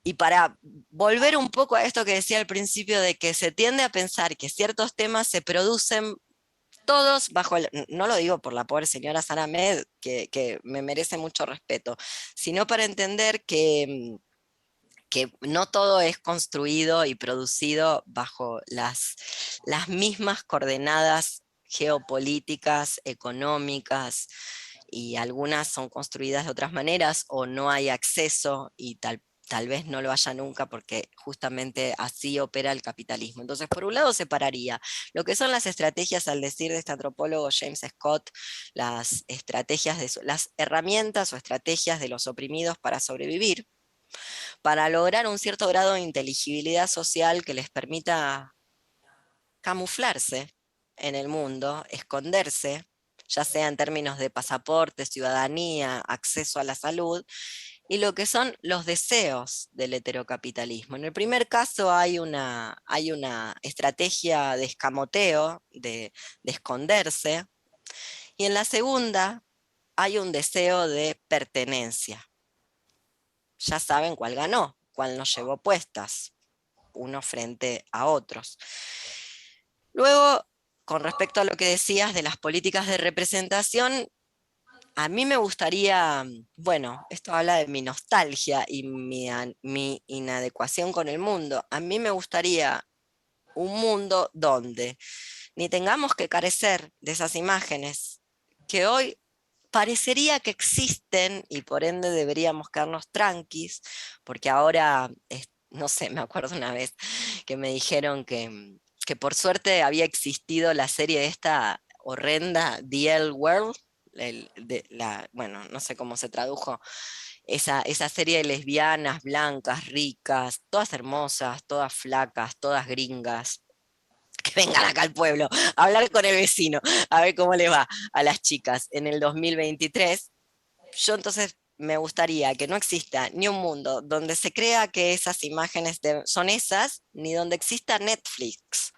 y para volver un poco a esto que decía al principio de que se tiende a pensar que ciertos temas se producen todos bajo no lo digo por la pobre señora Sara Ahmed, que me merece mucho respeto, sino para entender que no todo es construido y producido bajo las mismas coordenadas geopolíticas, económicas, y algunas son construidas de otras maneras o no hay acceso y tal vez no lo haya nunca porque justamente así opera el capitalismo. Entonces, por un lado separaría lo que son las estrategias, al decir de este antropólogo James Scott, las estrategias las herramientas o estrategias de los oprimidos para sobrevivir, para lograr un cierto grado de inteligibilidad social que les permita camuflarse en el mundo, esconderse, ya sea en términos de pasaporte, ciudadanía, acceso a la salud, y lo que son los deseos del heterocapitalismo. En el primer caso hay una estrategia de escamoteo, de esconderse, y en la segunda hay un deseo de pertenencia. Ya saben cuál ganó, cuál nos llevó puestas, unos frente a otros. Luego, con respecto a lo que decías de las políticas de representación, a mí me gustaría, bueno, esto habla de mi nostalgia y mi inadecuación con el mundo. A mí me gustaría un mundo donde ni tengamos que carecer de esas imágenes que hoy parecería que existen y por ende deberíamos quedarnos tranquis, porque ahora, no sé, me acuerdo una vez que me dijeron que por suerte había existido la serie esta horrenda, The L World, bueno, no sé cómo se tradujo, esa serie de lesbianas, blancas, ricas, todas hermosas, todas flacas, todas gringas, que vengan acá al pueblo a hablar con el vecino, a ver cómo le va a las chicas en el 2023. Yo entonces me gustaría que no exista ni un mundo donde se crea que esas imágenes son esas, ni donde exista Netflix.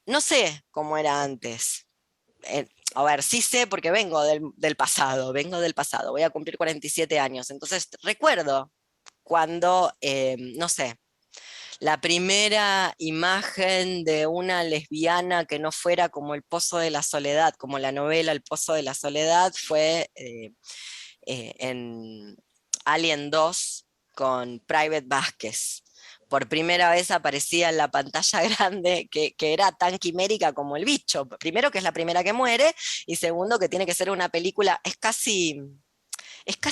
No sé cómo era antes. A ver, sí sé porque vengo del pasado, voy a cumplir 47 años, entonces recuerdo cuando, no sé, la primera imagen de una lesbiana que no fuera como El Pozo de la Soledad, como la novela El Pozo de la Soledad, fue en Alien 2 con Private Vázquez. Por primera vez aparecía en la pantalla grande que era tan quimérica como el bicho. Primero que es la primera que muere, y segundo que tiene que ser una película, es casi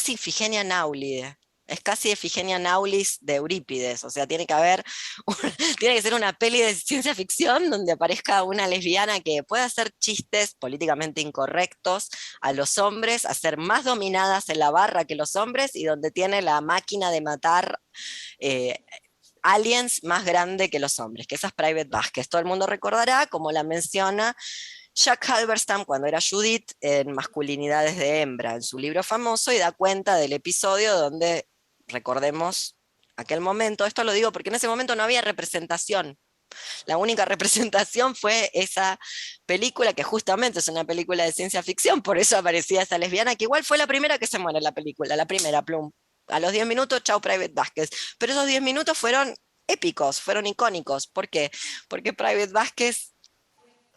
Ifigenia Naulide. Es casi Ifigenia Naulis de Eurípides, o sea, tiene que ser una peli de ciencia ficción donde aparezca una lesbiana que pueda hacer chistes políticamente incorrectos a los hombres, a ser más dominadas en la barra que los hombres, y donde tiene la máquina de matar aliens más grande que los hombres, que esa es Private Vázquez. Todo el mundo recordará cómo la menciona Jack Halberstam cuando era Judith en Masculinidades de Hembra, en su libro famoso, y da cuenta del episodio donde, recordemos aquel momento, esto lo digo porque en ese momento no había representación. La única representación fue esa película, que justamente es una película de ciencia ficción, por eso aparecía esa lesbiana, que igual fue la primera que se muere en la película, la primera, plum. A los 10 minutos, chau Private Vázquez. Pero esos 10 minutos fueron épicos, fueron icónicos. ¿Por qué? Porque Private Vázquez,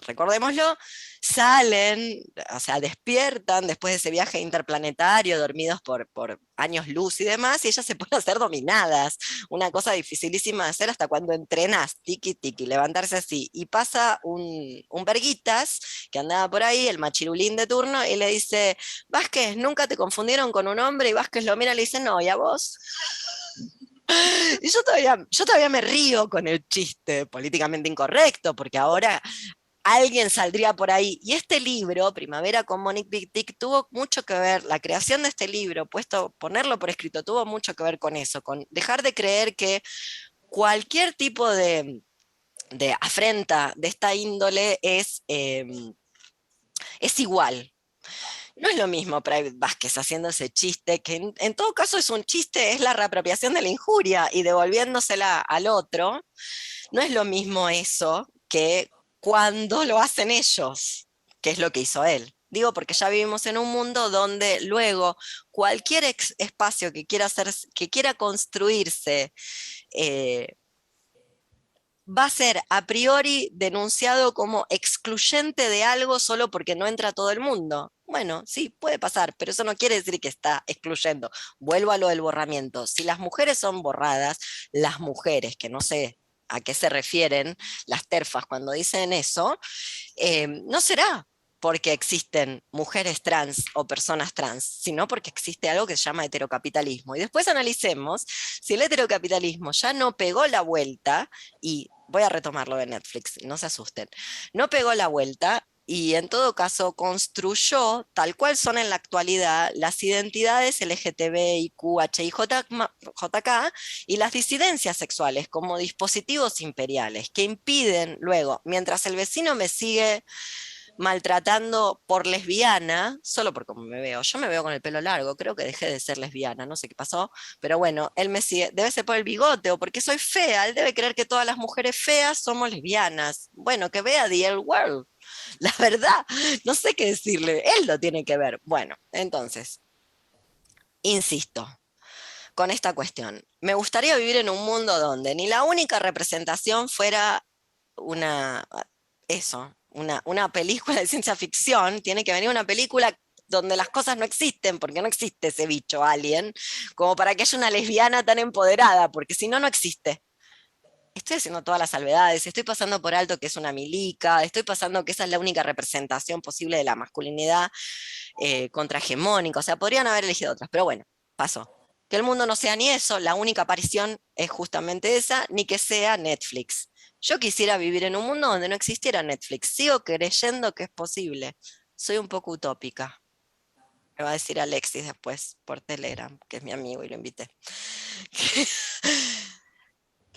recordémoslo, salen, o sea, despiertan después de ese viaje interplanetario, dormidos por años luz y demás, y ellas se pueden hacer dominadas. Una cosa dificilísima de hacer hasta cuando entrenas, tiki tiki, levantarse así. Y pasa un verguitas que andaba por ahí, el machirulín de turno, y le dice: Vázquez, ¿nunca te confundieron con un hombre? Y Vázquez lo mira y le dice: no, ¿y a vos? Y yo todavía me río con el chiste políticamente incorrecto, porque ahora alguien saldría por ahí. Y este libro, Primavera con Monique Wittig, tuvo mucho que ver, la creación de este libro, ponerlo por escrito, tuvo mucho que ver con eso, con dejar de creer que cualquier tipo de afrenta de esta índole es igual. No es lo mismo Private Vázquez haciendo ese chiste, que en todo caso es un chiste, es la reapropiación de la injuria y devolviéndosela al otro. No es lo mismo eso que cuando lo hacen ellos, que es lo que hizo él. Digo, porque ya vivimos en un mundo donde luego cualquier espacio que quiera construirse, va a ser a priori denunciado como excluyente de algo solo porque no entra todo el mundo. Bueno, sí, puede pasar, pero eso no quiere decir que está excluyendo. Vuelvo a lo del borramiento. Si las mujeres son borradas, las mujeres, que no sé a qué se refieren las terfas cuando dicen eso, no será porque existen mujeres trans o personas trans, sino porque existe algo que se llama heterocapitalismo. Y después analicemos si el heterocapitalismo ya no pegó la vuelta, y voy a retomarlo de Netflix, no se asusten, no pegó la vuelta y en todo caso construyó, tal cual son en la actualidad, las identidades LGTBIQ, HIJK y las disidencias sexuales como dispositivos imperiales que impiden luego, mientras el vecino me sigue maltratando por lesbiana, solo por cómo me veo. Yo me veo con el pelo largo, creo que dejé de ser lesbiana, no sé qué pasó, pero bueno, él me sigue, debe ser por el bigote o porque soy fea, él debe creer que todas las mujeres feas somos lesbianas. Bueno, que vea The L World, la verdad, no sé qué decirle, él lo tiene que ver. Bueno, entonces, insisto con esta cuestión. Me gustaría vivir en un mundo donde ni la única representación fuera una película de ciencia ficción, tiene que venir una película donde las cosas no existen, porque no existe ese bicho alien, como para que haya una lesbiana tan empoderada, porque si no, no existe. Estoy haciendo todas las salvedades, estoy pasando por alto que es una milica, estoy pasando que esa es la única representación posible de la masculinidad contrahegemónica, o sea, podrían haber elegido otras, pero bueno, pasó. Que el mundo no sea ni eso, la única aparición es justamente esa, ni que sea Netflix. Yo quisiera vivir en un mundo donde no existiera Netflix, sigo creyendo que es posible, soy un poco utópica. Me va a decir Alexis después por Telegram, que es mi amigo y lo invité.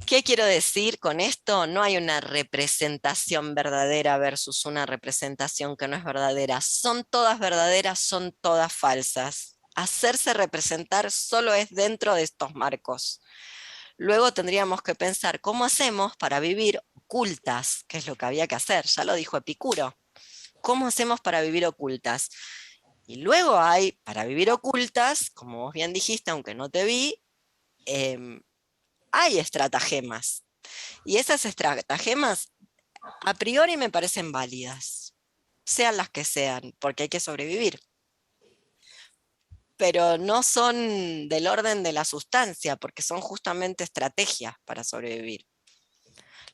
¿Qué quiero decir con esto? No hay una representación verdadera versus una representación que no es verdadera. Son todas verdaderas, son todas falsas. Hacerse representar solo es dentro de estos marcos. Luego tendríamos que pensar cómo hacemos para vivir ocultas, que es lo que había que hacer, ya lo dijo Epicuro. ¿Cómo hacemos para vivir ocultas? Y luego hay, para vivir ocultas, como vos bien dijiste, aunque no te vi, hay estratagemas. Y esas estratagemas a priori me parecen válidas, sean las que sean, porque hay que sobrevivir. Pero no son del orden de la sustancia, porque son justamente estrategias para sobrevivir.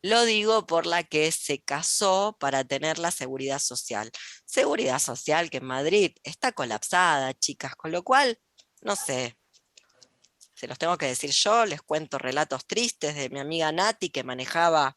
Lo digo por la que se casó para tener la seguridad social. Seguridad social que en Madrid está colapsada, chicas, con lo cual, no sé, se los tengo que decir yo, les cuento relatos tristes de mi amiga Nati, que manejaba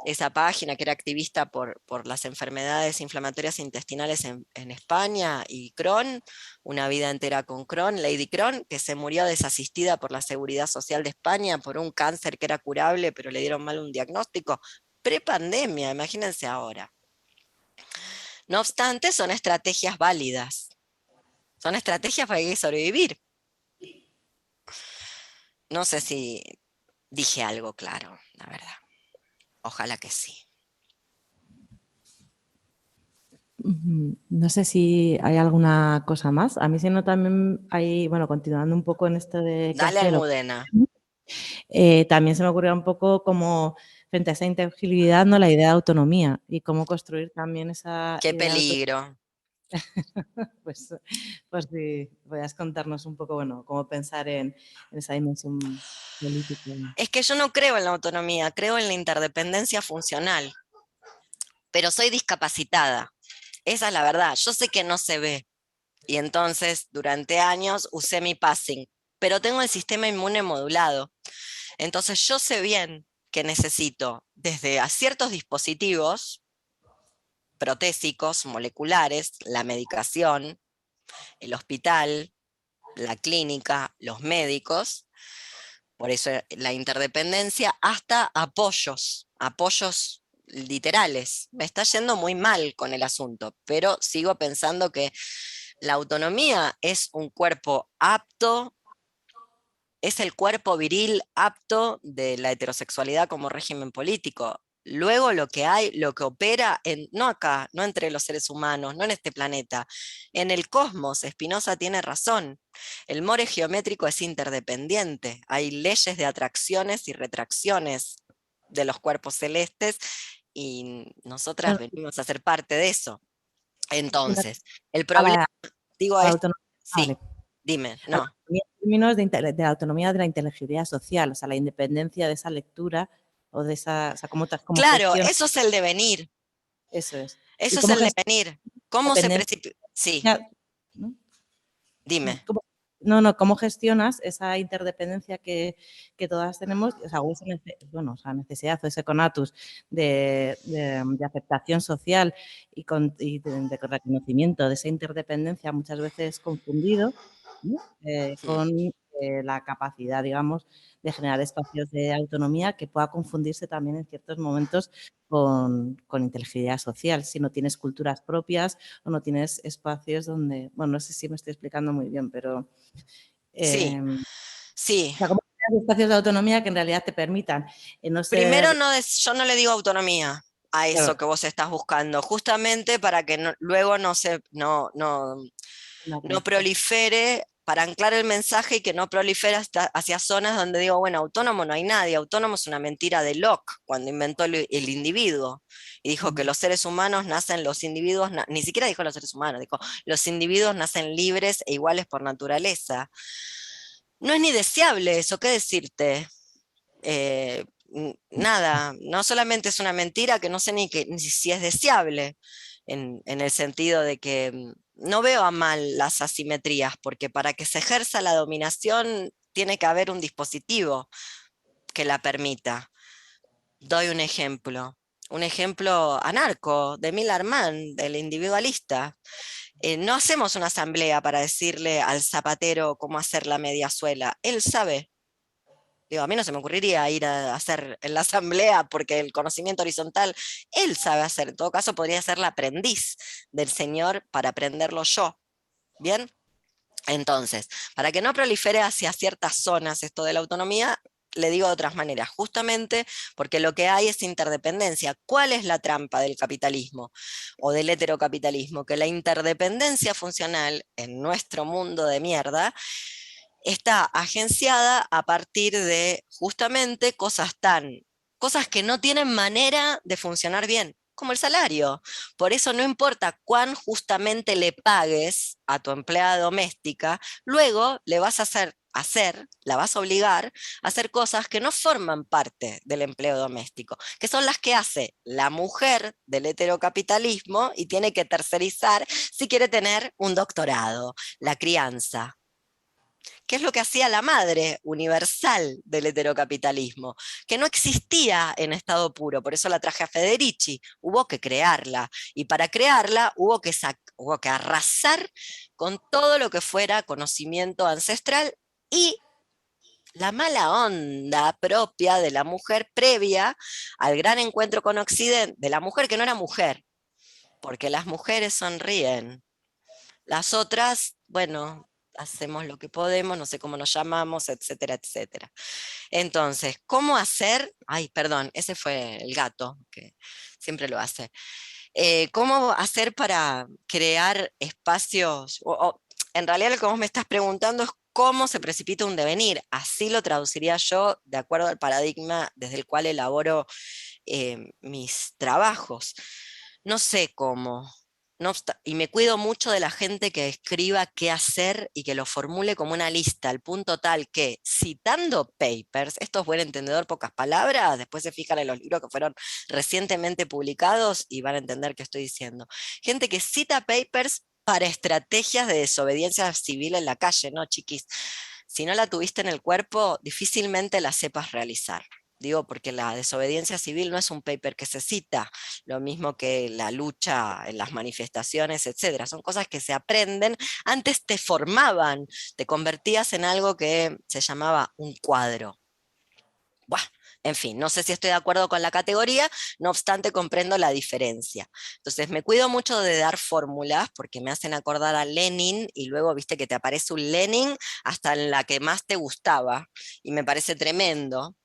esa página, que era activista por las enfermedades inflamatorias intestinales en España, y Crohn, una vida entera con Crohn, Lady Crohn, que se murió desasistida por la Seguridad Social de España por un cáncer que era curable, pero le dieron mal un diagnóstico, prepandemia, imagínense ahora. No obstante, son estrategias válidas, son estrategias para sobrevivir. No sé si dije algo claro, la verdad. Ojalá que sí. No sé si hay alguna cosa más. A mí si no también hay, bueno, continuando un poco en esto de... Dale, Almudena. También se me ocurrió un poco como frente a esa inteligibilidad, ¿no? La idea de autonomía y cómo construir también esa... ¡Qué peligro! Pues si podías contarnos un poco, bueno, cómo pensar en esa dimensión política. Es que yo no creo en la autonomía, creo en la interdependencia funcional, pero soy discapacitada. Esa es la verdad. Yo sé que no se ve y entonces durante años usé mi passing, pero tengo el sistema inmune modulado. Entonces yo sé bien que necesito desde a ciertos dispositivos protésicos, moleculares, la medicación, el hospital, la clínica, los médicos, por eso la interdependencia, hasta apoyos literales. Me está yendo muy mal con el asunto, pero sigo pensando que la autonomía es un cuerpo apto, es el cuerpo viril apto de la heterosexualidad como régimen político. Luego lo que hay, lo que opera, no acá, no entre los seres humanos, no en este planeta, en el cosmos. Spinoza tiene razón. El more geométrico es interdependiente. Hay leyes de atracciones y retracciones de los cuerpos celestes y nosotras venimos a ser parte de eso. Entonces, el problema, digo la esto, autonomía, sí, dime, no. en términos de la autonomía de la inteligibilidad social, o sea, la independencia de esa lectura o de esa, o sea, cómo Claro, gestiona. eso es el devenir. Eso es. Eso es el devenir. ¿Cómo se precipita? Sí, ¿no? dime. ¿Cómo gestionas esa interdependencia que todas tenemos? O sea, esa necesidad o ese conatus de aceptación social y de reconocimiento de esa interdependencia muchas veces confundido, ¿no? Con la capacidad, digamos, de generar espacios de autonomía que pueda confundirse también en ciertos momentos con inteligibilidad social, si no tienes culturas propias o no tienes espacios donde, bueno, no sé si me estoy explicando muy bien, pero Sí, sí. o sea, ¿cómo crear espacios de autonomía que en realidad te permitan no Primero, ser... yo no le digo autonomía a eso Claro, que vos estás buscando, justamente para que luego no prolifere, para anclar el mensaje y que no prolifere hacia zonas donde digo, bueno, autónomo no hay nadie, autónomo es una mentira de Locke, cuando inventó el individuo, y dijo que los seres humanos nacen, los individuos, ni siquiera dijo los seres humanos, dijo, los individuos nacen libres e iguales por naturaleza. No es ni deseable eso, ¿qué decirte? Nada, no solamente es una mentira que no sé ni si es deseable, en el sentido de que no veo a mal las asimetrías, porque para que se ejerza la dominación tiene que haber un dispositivo que la permita. Doy un ejemplo anarco de Emile Armand, del individualista. No hacemos una asamblea para decirle al zapatero cómo hacer la mediasuela, él sabe. Digo, a mí no se me ocurriría ir a hacer en la asamblea porque el conocimiento horizontal él sabe hacer. En todo caso, podría ser la aprendiz del señor para aprenderlo yo. ¿Bien? Entonces, para que no prolifere hacia ciertas zonas esto de la autonomía, le digo de otras maneras, justamente porque lo que hay es interdependencia. ¿Cuál es la trampa del capitalismo o del heterocapitalismo? Que la interdependencia funcional en nuestro mundo de mierda está agenciada a partir de justamente cosas que no tienen manera de funcionar bien, como el salario. Por eso no importa cuán justamente le pagues a tu empleada doméstica, luego le vas a la vas a obligar a hacer cosas que no forman parte del empleo doméstico, que son las que hace la mujer del heterocapitalismo y tiene que tercerizar si quiere tener un doctorado, la crianza. ¿Qué es lo que hacía la madre universal del heterocapitalismo? Que no existía en estado puro, por eso la traje a Federici, hubo que crearla, y para crearla hubo que arrasar con todo lo que fuera conocimiento ancestral y la mala onda propia de la mujer previa al gran encuentro con Occidente, de la mujer que no era mujer, porque las mujeres sonríen. Las otras, bueno, hacemos lo que podemos, no sé cómo nos llamamos, etcétera, etcétera. Entonces, ¿cómo hacer? Ay, perdón, ese fue el gato, que siempre lo hace. ¿Cómo hacer para crear espacios? En realidad lo que vos me estás preguntando es cómo se precipita un devenir. Así lo traduciría yo de acuerdo al paradigma desde el cual elaboro mis trabajos. No sé cómo. Y me cuido mucho de la gente que escriba qué hacer y que lo formule como una lista, al punto tal que, citando papers, esto es buen entendedor, pocas palabras, después se fijan en los libros que fueron recientemente publicados y van a entender qué estoy diciendo. Gente que cita papers para estrategias de desobediencia civil en la calle, ¿no, chiquis? Si no la tuviste en el cuerpo, difícilmente la sepas realizar. Digo, porque la desobediencia civil no es un paper que se cita, lo mismo que la lucha en las manifestaciones, etcétera. Son cosas que se aprenden, antes te formaban, te convertías en algo que se llamaba un cuadro. Buah, en fin, no sé si estoy de acuerdo con la categoría, no obstante comprendo la diferencia. Entonces me cuido mucho de dar fórmulas porque me hacen acordar a Lenin y luego viste que te aparece un Lenin hasta en la que más te gustaba y me parece tremendo.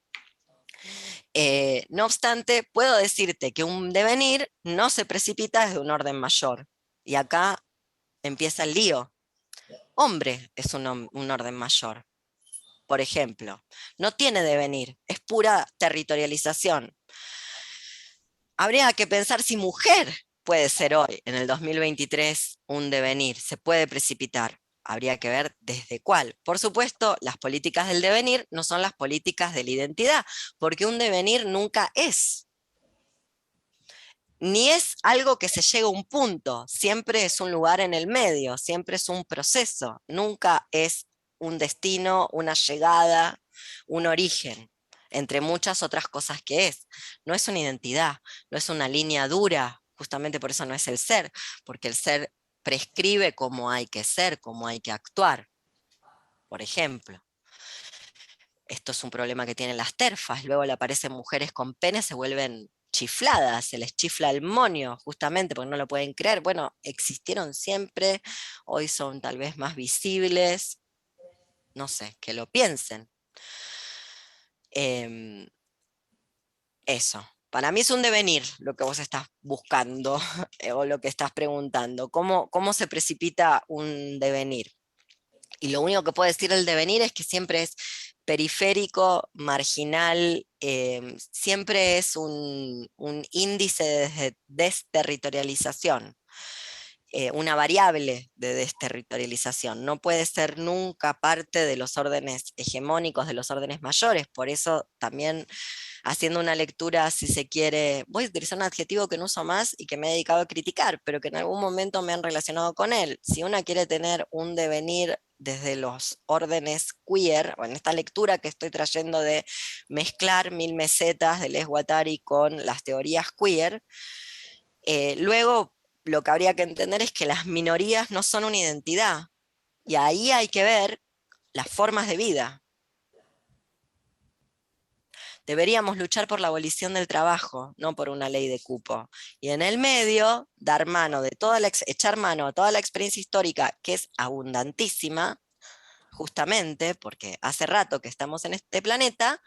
No obstante, puedo decirte que un devenir no se precipita desde un orden mayor. Y acá empieza el lío. Hombre es un orden mayor. Por ejemplo, no tiene devenir, es pura territorialización. Habría que pensar si mujer puede ser hoy, en el 2023, un devenir, se puede precipitar. Habría que ver desde cuál. Por supuesto, las políticas del devenir no son las políticas de la identidad, porque un devenir nunca es. Ni es algo que se llega a un punto, siempre es un lugar en el medio, siempre es un proceso, nunca es un destino, una llegada, un origen, entre muchas otras cosas que es. No es una identidad, no es una línea dura, justamente por eso no es el ser, porque el ser prescribe cómo hay que ser, cómo hay que actuar. Por ejemplo, esto es un problema que tienen las terfas, luego le aparecen mujeres con pene, se vuelven chifladas, se les chifla el monio, justamente porque no lo pueden creer. Bueno, existieron siempre, hoy son tal vez más visibles, no sé, que lo piensen. Eso, para mí es un devenir lo que vos estás buscando o lo que estás preguntando. ¿Cómo se precipita un devenir? Y lo único que puede decir el devenir es que siempre es periférico, marginal, siempre es un índice de desterritorialización, una variable de desterritorialización. No puede ser nunca parte de los órdenes hegemónicos, de los órdenes mayores. Por eso también haciendo una lectura, si se quiere, voy a utilizar un adjetivo que no uso más y que me he dedicado a criticar, pero que en algún momento me han relacionado con él. Si una quiere tener un devenir desde los órdenes queer, o en esta lectura que estoy trayendo de mezclar Mil Mesetas de Les Guattari con las teorías queer, luego lo que habría que entender es que las minorías no son una identidad, y ahí hay que ver las formas de vida. Deberíamos luchar por la abolición del trabajo, no por una ley de cupo. Y en el medio, dar mano de echar mano a toda la experiencia histórica, que es abundantísima, justamente porque hace rato que estamos en este planeta,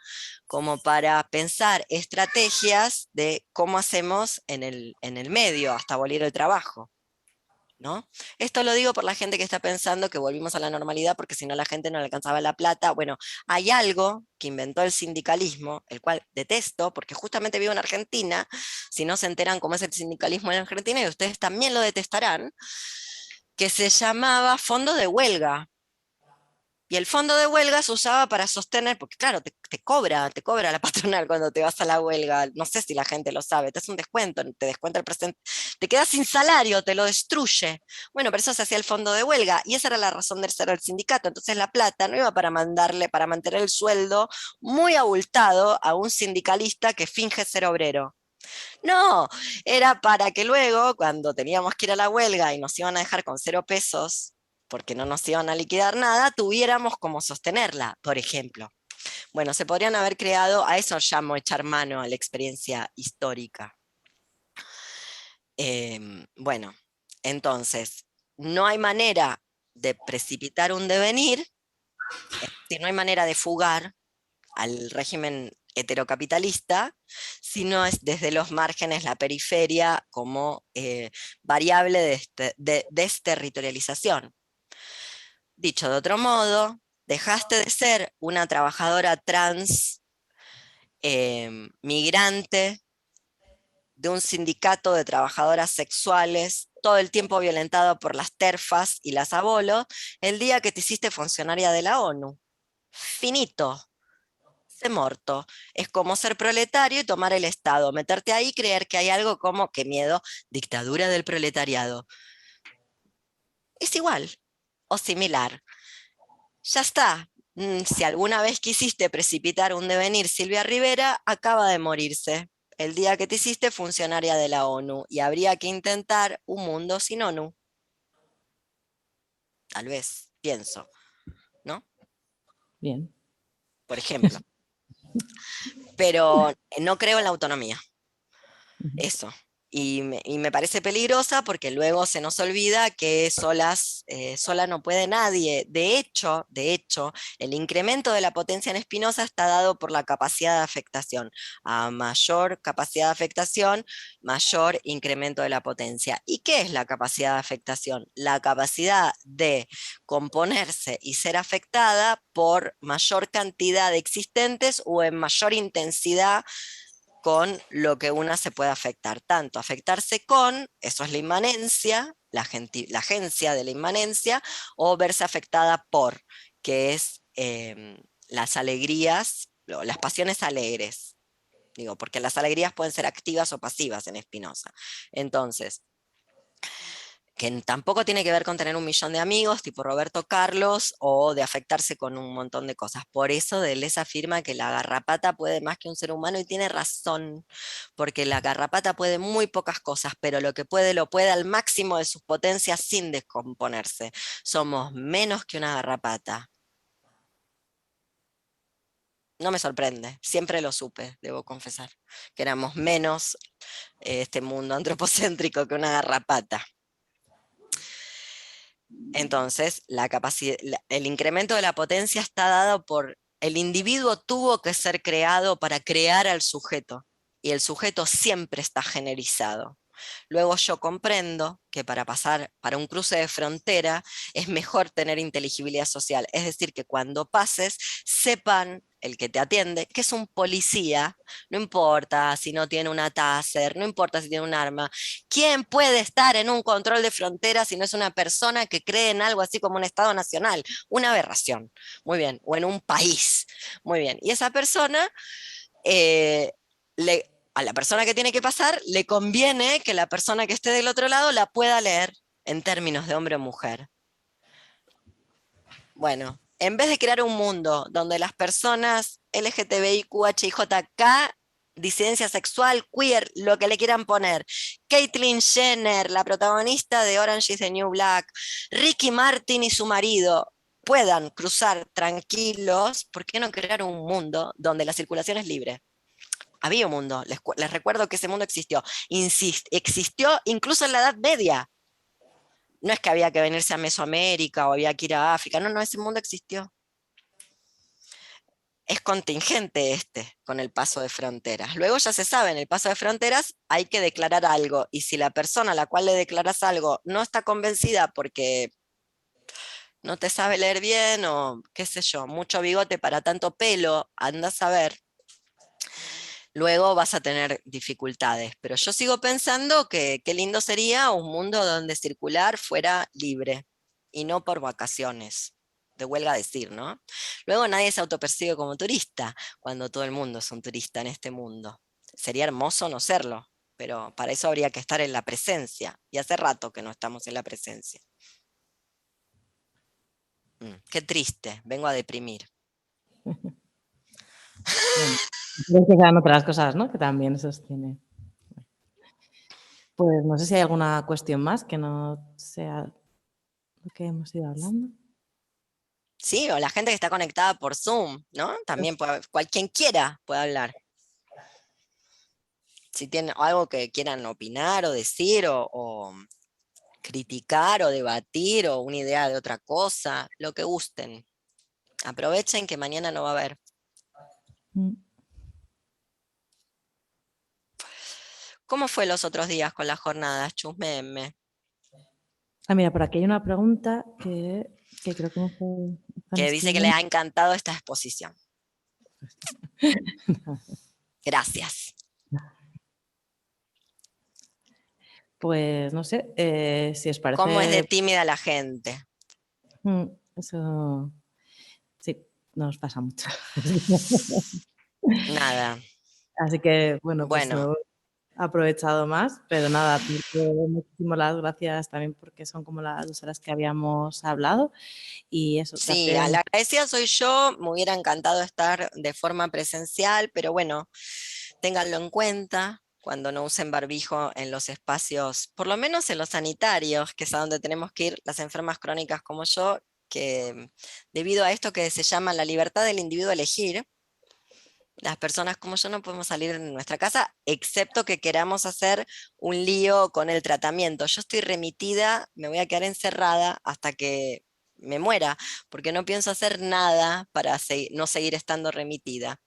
como para pensar estrategias de cómo hacemos en el medio hasta abolir el trabajo, ¿no? Esto lo digo por la gente que está pensando que volvimos a la normalidad porque si no la gente no le alcanzaba la plata. Bueno, hay algo que inventó el sindicalismo, el cual detesto, porque justamente vivo en Argentina, si no se enteran cómo es el sindicalismo en Argentina, y ustedes también lo detestarán, que se llamaba fondo de huelga. Y el fondo de huelga se usaba para sostener, porque claro, te cobra la patronal cuando te vas a la huelga, no sé si la gente lo sabe, te hace un descuento, te descuenta el presente, te quedas sin salario, te lo destruye. Bueno, por eso se hacía el fondo de huelga, y esa era la razón de ser el sindicato. Entonces la plata no iba para mantener el sueldo muy abultado a un sindicalista que finge ser obrero. No, era para que luego, cuando teníamos que ir a la huelga y nos iban a dejar con 0 pesos, porque no nos iban a liquidar nada, tuviéramos como sostenerla, por ejemplo. Bueno, se podrían haber creado, a eso llamo echar mano a la experiencia histórica. Bueno, entonces, no hay manera de precipitar un devenir, no hay manera de fugar al régimen heterocapitalista, sino es desde los márgenes, la periferia, como variable de desterritorialización. Dicho de otro modo, dejaste de ser una trabajadora trans, migrante, de un sindicato de trabajadoras sexuales, todo el tiempo violentado por las terfas y las abolos, el día que te hiciste funcionaria de la ONU. Finito. Se morto. Es como ser proletario y tomar el Estado, meterte ahí y creer que hay algo como, qué miedo, dictadura del proletariado. Es igual o similar. Ya está, Si alguna vez quisiste precipitar un devenir, Silvia Rivera acaba de morirse. El día que te hiciste funcionaria de la ONU y habría que intentar un mundo sin ONU. Tal vez, pienso, ¿no? Bien. Por ejemplo. Pero no creo en la autonomía. Eso. Y me parece peligrosa porque luego se nos olvida que sola no puede nadie. De hecho, el incremento de la potencia en Spinoza está dado por la capacidad de afectación. A mayor capacidad de afectación, mayor incremento de la potencia. ¿Y qué es la capacidad de afectación? La capacidad de componerse y ser afectada por mayor cantidad de existentes o en mayor intensidad con lo que una se puede afectar, tanto afectarse con, eso es la inmanencia, la agencia de la inmanencia, o verse afectada por, que es las alegrías, las pasiones alegres, digo, porque las alegrías pueden ser activas o pasivas en Spinoza. Entonces, que tampoco tiene que ver con tener 1.000.000 de amigos, tipo Roberto Carlos, o de afectarse con un montón de cosas. Por eso Deleuze afirma que la garrapata puede más que un ser humano, y tiene razón, porque la garrapata puede muy pocas cosas, pero lo que puede, lo puede al máximo de sus potencias sin descomponerse. Somos menos que una garrapata. No me sorprende, siempre lo supe, debo confesar, que éramos menos este mundo antropocéntrico que una garrapata. Entonces, el incremento de la potencia está dado por el individuo tuvo que ser creado para crear al sujeto, y el sujeto siempre está generizado. Luego yo comprendo que para un cruce de frontera es mejor tener inteligibilidad social, es decir, que cuando pases sepan el que te atiende que es un policía, no importa si no tiene una taser, no importa si tiene un arma. ¿Quién puede estar en un control de frontera si no es una persona que cree en algo así como un Estado nacional? Una aberración, muy bien, o en un país, muy bien. Y esa persona a la persona que tiene que pasar le conviene que la persona que esté del otro lado la pueda leer en términos de hombre o mujer. Bueno, en vez de crear un mundo donde las personas LGTBIQHIJK, disidencia sexual, queer, lo que le quieran poner, Caitlyn Jenner, la protagonista de Orange is the New Black, Ricky Martin y su marido puedan cruzar tranquilos, ¿por qué no crear un mundo donde la circulación es libre? Había un mundo, les recuerdo que ese mundo existió. Existió incluso en la Edad Media. No es que había que venirse a Mesoamérica o había que ir a África, no, ese mundo existió. Es contingente con el paso de fronteras. Luego ya se sabe, en el paso de fronteras hay que declarar algo, y si la persona a la cual le declaras algo no está convencida porque no te sabe leer bien o qué sé yo, mucho bigote para tanto pelo, anda a saber, luego vas a tener dificultades. Pero yo sigo pensando que qué lindo sería un mundo donde circular fuera libre y no por vacaciones, de huelga decir, ¿no? Luego nadie se autopercibe como turista, cuando todo el mundo es un turista en este mundo. Sería hermoso no serlo, pero para eso habría que estar en la presencia, y hace rato que no estamos en la presencia. Qué triste, vengo a deprimir. Bueno, que quedan otras cosas, ¿no? Que también sostiene. Pues no sé si hay alguna cuestión más que no sea lo que hemos ido hablando. Sí, o la gente que está conectada por Zoom, ¿no? También quien quiera puede hablar. Si tienen algo que quieran opinar o decir o criticar o debatir o una idea de otra cosa, lo que gusten. Aprovechen que mañana no va a haber. ¿Cómo fue los otros días con las jornadas, Chusmeme? Mira, por aquí hay una pregunta que creo que me fue... Que dice que le ha encantado esta exposición. Gracias. Pues no sé, si os parece... ¿Cómo es de tímida la gente? Eso sí, nos pasa mucho. Nada. Así que, bueno, pues... Bueno, aprovechado más, pero nada, muchísimas las gracias también porque son como las 2 horas que habíamos hablado y eso. Sí, la agradecida soy yo, me hubiera encantado estar de forma presencial, pero bueno, ténganlo en cuenta cuando no usen barbijo en los espacios, por lo menos en los sanitarios, que es a donde tenemos que ir las enfermas crónicas como yo, que debido a esto que se llama la libertad del individuo a elegir, las personas como yo no podemos salir de nuestra casa, excepto que queramos hacer un lío con el tratamiento. Yo estoy remitida, me voy a quedar encerrada hasta que me muera, porque no pienso hacer nada para no seguir estando remitida.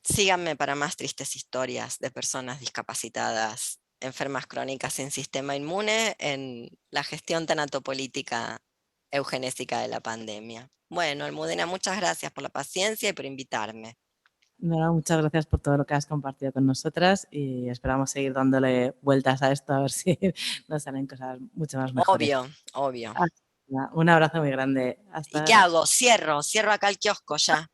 Síganme para más tristes historias de personas discapacitadas, enfermas crónicas sin sistema inmune, en la gestión tanatopolítica eugenésica de la pandemia. Bueno, Almudena, muchas gracias por la paciencia y por invitarme. Nada, muchas gracias por todo lo que has compartido con nosotras y esperamos seguir dándole vueltas a esto a ver si nos salen cosas mucho más mejores. Obvio. Un abrazo muy grande. ¿Y qué hago? Cierro acá el kiosco ya.